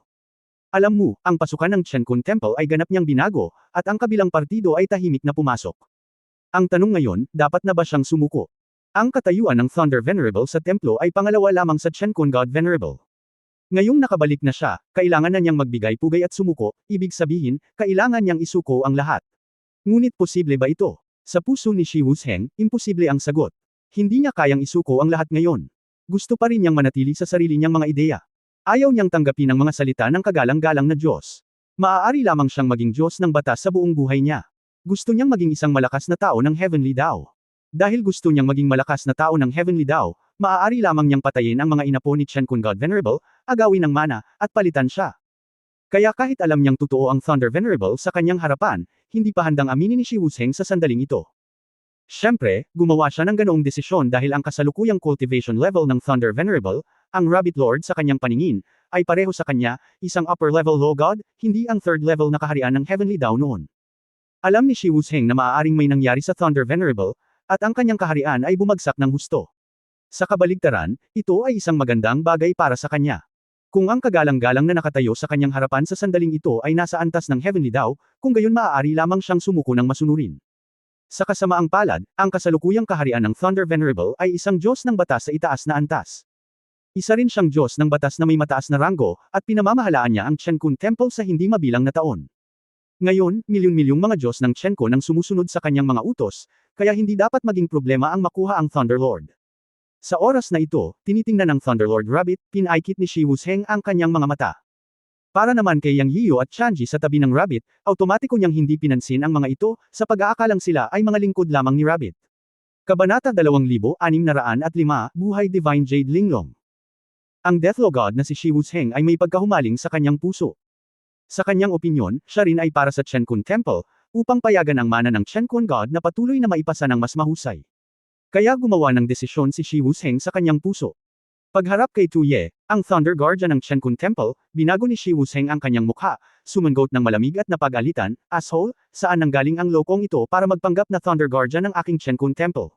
Alam mo, ang pasukan ng Chen Kun Temple ay ganap niyang binago, at ang kabilang partido ay tahimik na pumasok. Ang tanong ngayon, dapat na ba siyang sumuko? Ang katayuan ng Thunder Venerable sa templo ay pangalawa lamang sa Chen Kun God Venerable. Ngayong nakabalik na siya, kailangan na niyang magbigay-pugay at sumuko, ibig sabihin, kailangan niyang isuko ang lahat. Ngunit posible ba ito? Sa puso ni Shi Wusheng, imposible ang sagot. Hindi niya kayang isuko ang lahat ngayon. Gusto pa rin niyang manatili sa sarili niyang mga ideya. Ayaw niyang tanggapin ang mga salita ng kagalang-galang na Diyos. Maaari lamang siyang maging Diyos ng batas sa buong buhay niya. Gusto niyang maging isang malakas na tao ng Heavenly Dao. Dahil gusto niyang maging malakas na tao ng Heavenly Dao, maaari lamang niyang patayin ang mga inapo ni Chen Kun God Venerable, agawin ng mana, at palitan siya. Kaya kahit alam niyang totoo ang Thunder Venerable sa kanyang harapan, hindi pa handang aminin ni Shi Wusheng sa sandaling ito. Siyempre, gumawa siya ng ganoong desisyon dahil ang kasalukuyang cultivation level ng Thunder Venerable, ang Rabbit Lord sa kanyang paningin, ay pareho sa kanya, isang upper level low god, hindi ang third level na kaharian ng Heavenly Dao noon. Alam ni Shi Wusheng na maaaring may nangyari sa Thunder Venerable, at ang kanyang kaharian ay bumagsak ng husto. Sa kabaligtaran, ito ay isang magandang bagay para sa kanya. Kung ang kagalang-galang na nakatayo sa kanyang harapan sa sandaling ito ay nasa antas ng Heavenly Dao, kung gayon maaari lamang siyang sumuko ng masunurin. Sa kasamaang palad, ang kasalukuyang kaharian ng Thunder Venerable ay isang Diyos ng batas sa itaas na antas. Isa rin siyang Diyos ng batas na may mataas na ranggo, at pinamamahalaan niya ang Chen Kun Temple sa hindi mabilang na taon. Ngayon, milyon-milyong mga Diyos ng Chen Kun ang sumusunod sa kanyang mga utos, kaya hindi dapat maging problema ang makuha ang Thunderlord. Sa oras na ito, tinitingnan ng Thunderlord Rabbit, pinaikit ni Shi Wusheng ang kanyang mga mata. Para naman kay Yang Yiyo at Chanji sa tabi ng Rabbit, automatiko niyang hindi pinansin ang mga ito, sa pag-aakalang sila ay mga lingkod lamang ni Rabbit. Kabanata 2605, Buhay Divine Jade Linglong. Ang Deathlaw God na si Shi Wusheng ay may pagkahumaling sa kanyang puso. Sa kanyang opinyon, siya rin ay para sa Chen Kun Temple, upang payagan ang mana ng Chen Kun God na patuloy na maipasa ng mas mahusay. Kaya gumawa ng desisyon si Shi Wusheng sa kanyang puso. Pagharap kay Tu Ye, ang Thunder Guardian ng Chen Kun Temple, binago ni Shi Wusheng ang kanyang mukha, sumangot ng malamig at napag-alitan, "Asshole, saan nanggaling ang lokong ito para magpanggap na Thunder Guardian ng aking Chen Kun Temple?"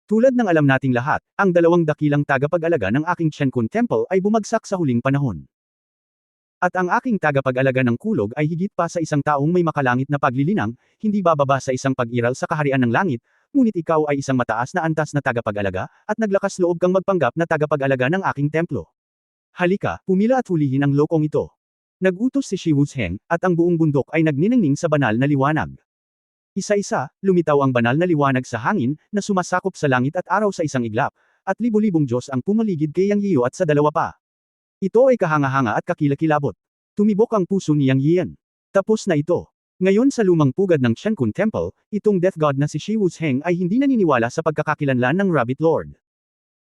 Tulad ng alam nating lahat, ang dalawang dakilang tagapag-alaga ng aking Chen Kun Temple ay bumagsak sa huling panahon. At ang aking tagapag-alaga ng kulog ay higit pa sa isang taong may makalangit na paglilinang, hindi bababa sa isang pag-iral sa kaharian ng langit, ngunit ikaw ay isang mataas na antas na tagapag-alaga, at naglakas loob kang magpanggap na tagapag-alaga ng aking templo. Halika, pumila at hulihin ang lokong ito. Nag-utos si Shi Wusheng, at ang buong bundok ay nagniningning sa banal na liwanag. Isa-isa, lumitaw ang banal na liwanag sa hangin, na sumasakop sa langit at araw sa isang iglap, at libo-libong Diyos ang pumaligid kay Yang Yiyo at sa dalawa pa. Ito ay kahanga-hanga at kakilakilabot. Tumibok ang puso ni Yang Yiyan. Tapos na ito. Ngayon sa lumang pugad ng Chen Kun Temple, itong Death God na si Shi Wusheng ay hindi naniniwala sa pagkakakilanlan ng Rabbit Lord.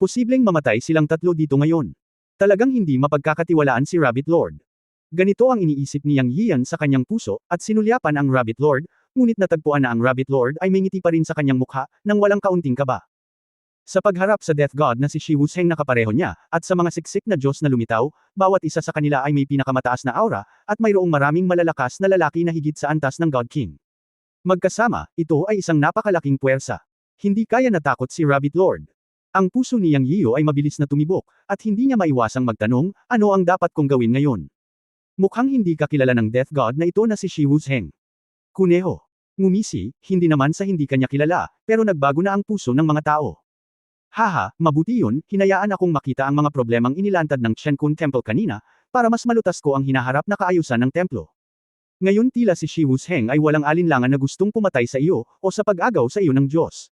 Posibleng mamatay silang tatlo dito ngayon. Talagang hindi mapagkakatiwalaan si Rabbit Lord. Ganito ang iniisip ni Yang Yiyan sa kanyang puso, at sinulyapan ang Rabbit Lord, ngunit natagpuan na ang Rabbit Lord ay may ngiti pa rin sa kanyang mukha, nang walang kaunting kaba. Sa pagharap sa Death God na si Shi Wusheng na kapareho niya, at sa mga siksik na Diyos na lumitaw, bawat isa sa kanila ay may pinakamataas na aura, at mayroong maraming malalakas na lalaki na higit sa antas ng God King. Magkasama, ito ay isang napakalaking puwersa. Hindi kaya natakot si Rabbit Lord. Ang puso ni Yang Yiyo ay mabilis na tumibok, at hindi niya maiwasang magtanong, ano ang dapat kong gawin ngayon? Mukhang hindi kakilala ng Death God na ito na si Shi Wusheng. Kuneho. Ngumisi, hindi naman sa hindi kanya kilala, pero nagbago na ang puso ng mga tao. Haha, mabuti yun, hinayaan akong makita ang mga problemang inilantad ng Chen Kun Temple kanina, para mas malutas ko ang hinaharap na kaayusan ng templo. Ngayon tila si Shi Wusheng ay walang alinlangan na gustong pumatay sa iyo, o sa pag-agaw sa iyo ng Diyos.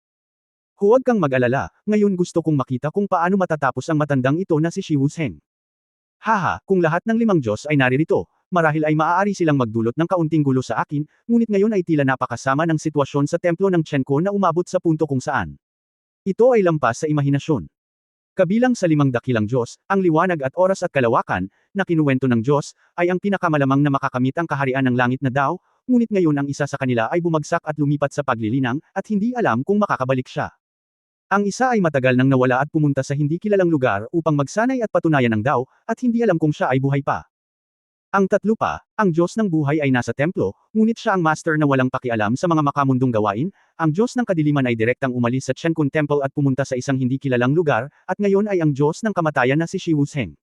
Huwag kang mag-alala, ngayon gusto kong makita kung paano matatapos ang matandang ito na si Shi Wusheng. Haha, kung lahat ng 5 Diyos ay naririto, marahil ay maaari silang magdulot ng kaunting gulo sa akin, ngunit ngayon ay tila napakasama ng sitwasyon sa templo ng Chen Kun na umabot sa punto kung saan ito ay lampas sa imahinasyon. Kabilang sa 5 dakilang Diyos, ang liwanag at oras at kalawakan, na kinuwento ng Diyos, ay ang pinakamalamang na makakamit ang kaharian ng langit na daw, ngunit ngayon ang isa sa kanila ay bumagsak at lumipat sa paglilinang, at hindi alam kung makakabalik siya. Ang isa ay matagal nang nawala at pumunta sa hindi kilalang lugar upang magsanay at patunayan ng daw, at hindi alam kung siya ay buhay pa. Ang tatlo pa, ang Diyos ng buhay ay nasa templo, ngunit siya ang master na walang pakialam sa mga makamundong gawain, ang Diyos ng kadiliman ay direktang umalis sa Chenkun Temple at pumunta sa isang hindi kilalang lugar, at ngayon ay ang Diyos ng kamatayan na si Shi Wusheng.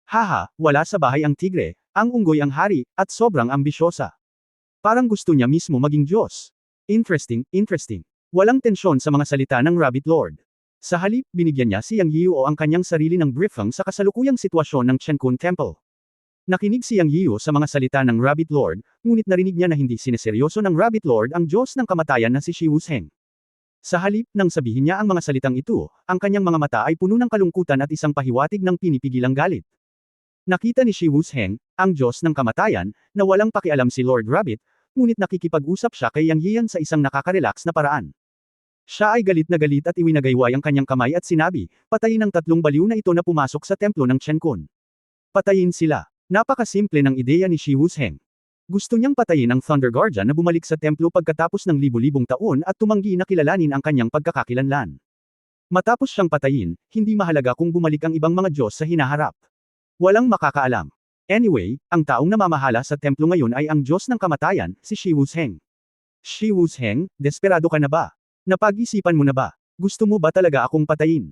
Haha, wala sa bahay ang tigre, ang unggoy ang hari, at sobrang ambisyosa. Parang gusto niya mismo maging Diyos. Interesting, interesting. Walang tensyon sa mga salita ng Rabbit Lord. Sa halip, binigyan niya si Yang Yiu o ang kanyang sarili ng briefing sa kasalukuyang sitwasyon ng Chenkun Temple. Nakinig si Yang Yiu sa mga salita ng Rabbit Lord, ngunit narinig niya na hindi sineseryoso ng Rabbit Lord ang Diyos ng kamatayan na si Shi Wusheng. Sa halip, nang sabihin niya ang mga salitang ito, ang kanyang mga mata ay puno ng kalungkutan at isang pahiwatig ng pinipigilang galit. Nakita ni Shi Wusheng, ang Diyos ng kamatayan, na walang pakialam si Lord Rabbit, ngunit nakikipag-usap siya kay Yang Yian sa isang nakaka-relax na paraan. Siya ay galit na galit at iwinagayway ang kanyang kamay at sinabi, patayin ang 3 baliw na ito na pumasok sa templo ng Chenkun. Patayin sila. Napakasimple ng ideya ni Shi Wusheng. Gusto niyang patayin ang Thunder Guardian na bumalik sa templo pagkatapos ng libu-libong taon at tumanggi na kilalanin ang kanyang pagkakakilanlan. Matapos siyang patayin, hindi mahalaga kung bumalik ang ibang mga Diyos sa hinaharap. Walang makakaalam. Anyway, ang taong namamahala sa templo ngayon ay ang Diyos ng kamatayan, si Shi Wusheng. Shi Wusheng, desperado ka na ba? Napag-isipan mo na ba? Gusto mo ba talaga akong patayin?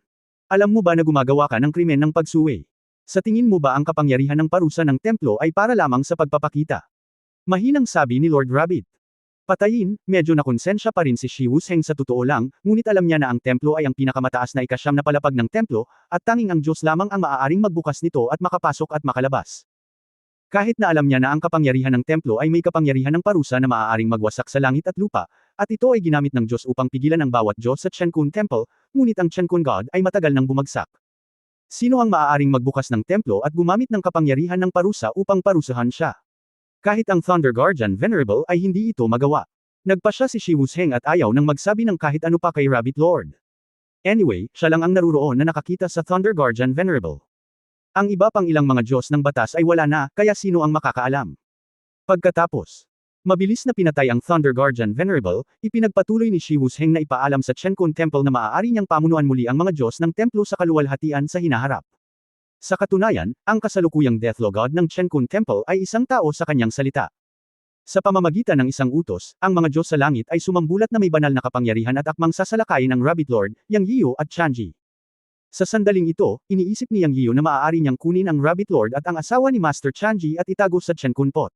Alam mo ba na gumagawa ka ng krimen ng pagsuway? Sa tingin mo ba ang kapangyarihan ng parusa ng templo ay para lamang sa pagpapakita? Mahinang sabi ni Lord Rabbit. Patayin, medyo nakonsensya pa rin si Shi Wusheng sa totoo lang, ngunit alam niya na ang templo ay ang pinakamataas na ikasyam na palapag ng templo, at tanging ang Diyos lamang ang maaaring magbukas nito at makapasok at makalabas. Kahit na alam niya na ang kapangyarihan ng templo ay may kapangyarihan ng parusa na maaaring magwasak sa langit at lupa, at ito ay ginamit ng Diyos upang pigilan ang bawat Diyos sa Chenkun Temple, ngunit ang Chenkun God ay matagal nang bumagsak. Sino ang maaaring magbukas ng templo at gumamit ng kapangyarihan ng parusa upang parusahan siya? Kahit ang Thunder Guardian Venerable ay hindi ito magawa. Nagpa siya si Shi Wusheng at ayaw nang magsabi ng kahit ano pa kay Rabbit Lord. Anyway, siya lang ang naruroon na nakakita sa Thunder Guardian Venerable. Ang iba pang ilang mga Diyos ng batas ay wala na, kaya sino ang makakaalam? Pagkatapos, mabilis na pinatay ang Thunder Guardian Venerable, ipinagpatuloy ni Shi Wusheng na ipaalam sa Chenkun Temple na maaari niyang pamunuan muli ang mga Diyos ng templo sa kaluwalhatian sa hinaharap. Sa katunayan, ang kasalukuyang Deathlaw God ng Chenkun Temple ay isang tao sa kanyang salita. Sa pamamagitan ng isang utos, ang mga Diyos sa langit ay sumambulat na may banal na kapangyarihan at akmang sasalakayin ng Rabbit Lord, Yang Yiu at Chanji. Sa sandaling ito, iniisip ni Yang Yiu na maaari niyang kunin ang Rabbit Lord at ang asawa ni Master Chanji at itago sa Chenkun Pot.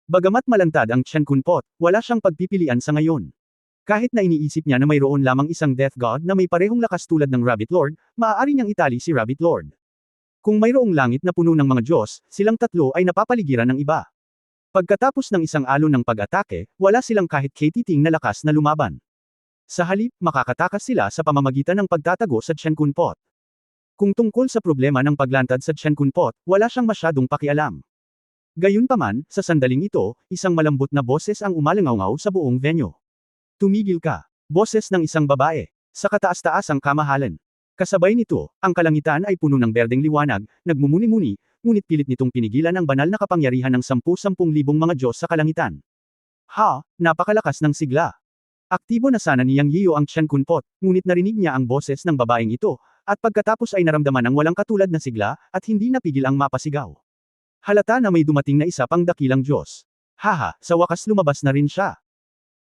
Bagamat malantad ang Chenkun Pot, wala siyang pagpipilian sa ngayon. Kahit na iniisip niya na mayroon lamang isang Death God na may parehong lakas tulad ng Rabbit Lord, maaari niyang itali si Rabbit Lord. Kung mayroong langit na puno ng mga Diyos, silang tatlo ay napapaligiran ng iba. Pagkatapos ng isang alon ng pag-atake, wala silang kahit katiting na lakas na lumaban. Sa halip, makakatakas sila sa pamamagitan ng pagtatago sa Chenkun Pot. Kung tungkol sa problema ng paglantad sa Chenkun Pot, wala siyang masyadong pakialam. Gayunpaman, sa sandaling ito, isang malambot na boses ang umalangaw sa buong venue. Tumigil ka. Boses ng isang babae. Sa kataas-taas ang kamahalan. Kasabay nito, ang kalangitan ay puno ng berdeng liwanag, nagmumuni-muni, ngunit pilit nitong pinigilan ang banal na kapangyarihan ng 10,000 mga Diyos sa kalangitan. Ha, napakalakas ng sigla. Aktibo na sana ni Yang Yiu ang Chenkun Pot, ngunit narinig niya ang boses ng babaeng ito, at pagkatapos ay naramdaman ang walang katulad na sigla, at hindi napigil ang mapasigaw. Halata na may dumating na isa pang dakilang Diyos. Haha, sa wakas lumabas na rin siya.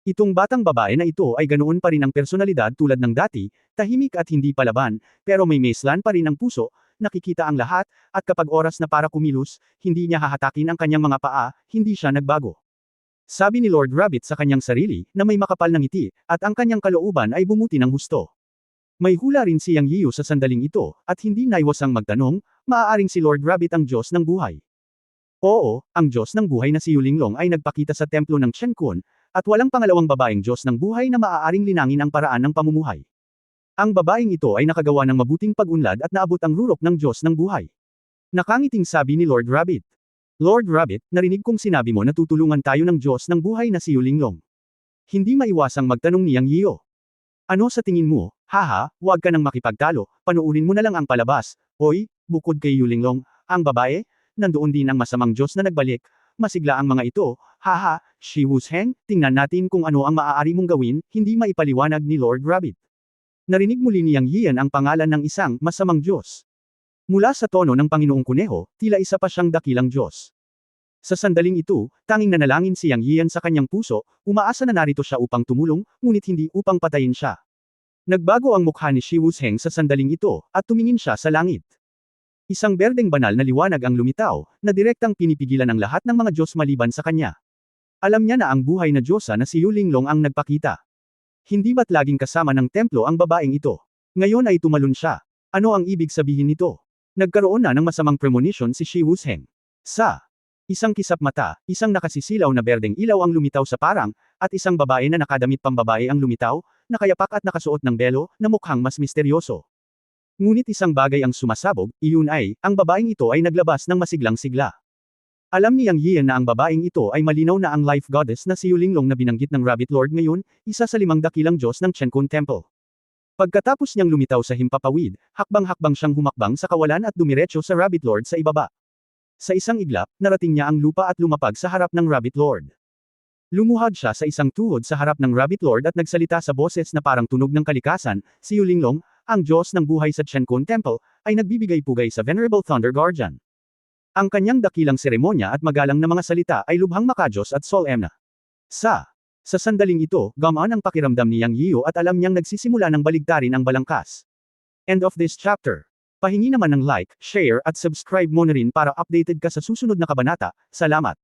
Itong batang babae na ito ay ganoon pa rin ang personalidad tulad ng dati, tahimik at hindi palaban, pero may meslan pa rin ang puso, nakikita ang lahat, at kapag oras na para kumilos, hindi niya hahatakin ang kanyang mga paa, hindi siya nagbago. Sabi ni Lord Rabbit sa kanyang sarili, na may makapal na ngiti, at ang kanyang kalooban ay bumuti ng husto. May hula rin si Yang Yiu sa sandaling ito, at hindi naiwasang magtanong, maaaring si Lord Rabbit ang Diyos ng buhay. Oo, ang Diyos ng buhay na si Yulinglong ay nagpakita sa templo ng Chenkun, at walang pangalawang babaeng Diyos ng buhay na maaaring linangin ang paraan ng pamumuhay. Ang babaeng ito ay nakagawa ng mabuting pag-unlad at naabot ang rurok ng Diyos ng buhay. Nakangiting sabi ni Lord Rabbit. Lord Rabbit, narinig kong sinabi mo na tutulungan tayo ng Diyos ng buhay na si Yulinglong. Hindi maiwasang magtanong ni Yang Yiu. Ano sa tingin mo, Haha, huwag ka nang makipagtalo, panuurin mo na lang ang palabas. Oy, bukod kay Yulinglong, ang babae, nandoon din ang masamang Diyos na nagbalik. Masigla ang mga ito, haha, Shi Wusheng, tingnan natin kung ano ang maaari mong gawin, hindi maipaliwanag ni Lord Rabbit. Narinig muli ni Yang Yian ang pangalan ng isang masamang Diyos. Mula sa tono ng Panginoong Kuneho, tila isa pa siyang dakilang Diyos. Sa sandaling ito, tanging nanalangin si Yang Yian sa kanyang puso, umaasa na narito siya upang tumulong, ngunit hindi upang patayin siya. Nagbago ang mukha ni Shi Wusheng sa sandaling ito, at tumingin siya sa langit. Isang berdeng banal na liwanag ang lumitaw, na direktang pinipigilan ang lahat ng mga Diyos maliban sa kanya. Alam niya na ang buhay na Diyosa na si Yulinglong ang nagpakita. Hindi ba't laging kasama ng templo ang babaeng ito? Ngayon ay tumalon siya. Ano ang ibig sabihin nito? Nagkaroon na ng masamang premonition si Shi Wusheng. Sa isang kisap mata, isang nakasisilaw na berdeng ilaw ang lumitaw sa parang, at isang babae na nakadamit pambabae ang lumitaw, nakayapak at nakasuot ng belo, na mukhang mas misteryoso. Ngunit isang bagay ang sumasabog, iyon ay, ang babaeng ito ay naglabas ng masiglang sigla. Alam ni Yang Yian na ang babaeng ito ay malinaw na ang life goddess na si Yulinglong na binanggit ng Rabbit Lord ngayon, isa sa 5 dakilang Diyos ng Chenkun Temple. Pagkatapos niyang lumitaw sa himpapawid, hakbang-hakbang siyang humakbang sa kawalan at dumiretso sa Rabbit Lord sa ibaba. Sa isang iglap, narating niya ang lupa at lumapag sa harap ng Rabbit Lord. Lumuhad siya sa isang tuhod sa harap ng Rabbit Lord at nagsalita sa boses na parang tunog ng kalikasan, si Yulinglong, ang Diyos ng buhay sa Chenkun Temple, ay nagbibigay pugay sa Venerable Thunder Guardian. Ang kanyang dakilang seremonya at magalang na mga salita ay lubhang makajos at solemna. Sa sandaling ito, gamaan ang pakiramdam ni Yang Yiu at alam niyang nagsisimula ng baligtarin ang balangkas. End of this chapter. Pahingi naman ng like, share at subscribe mo na rin para updated ka sa susunod na kabanata. Salamat.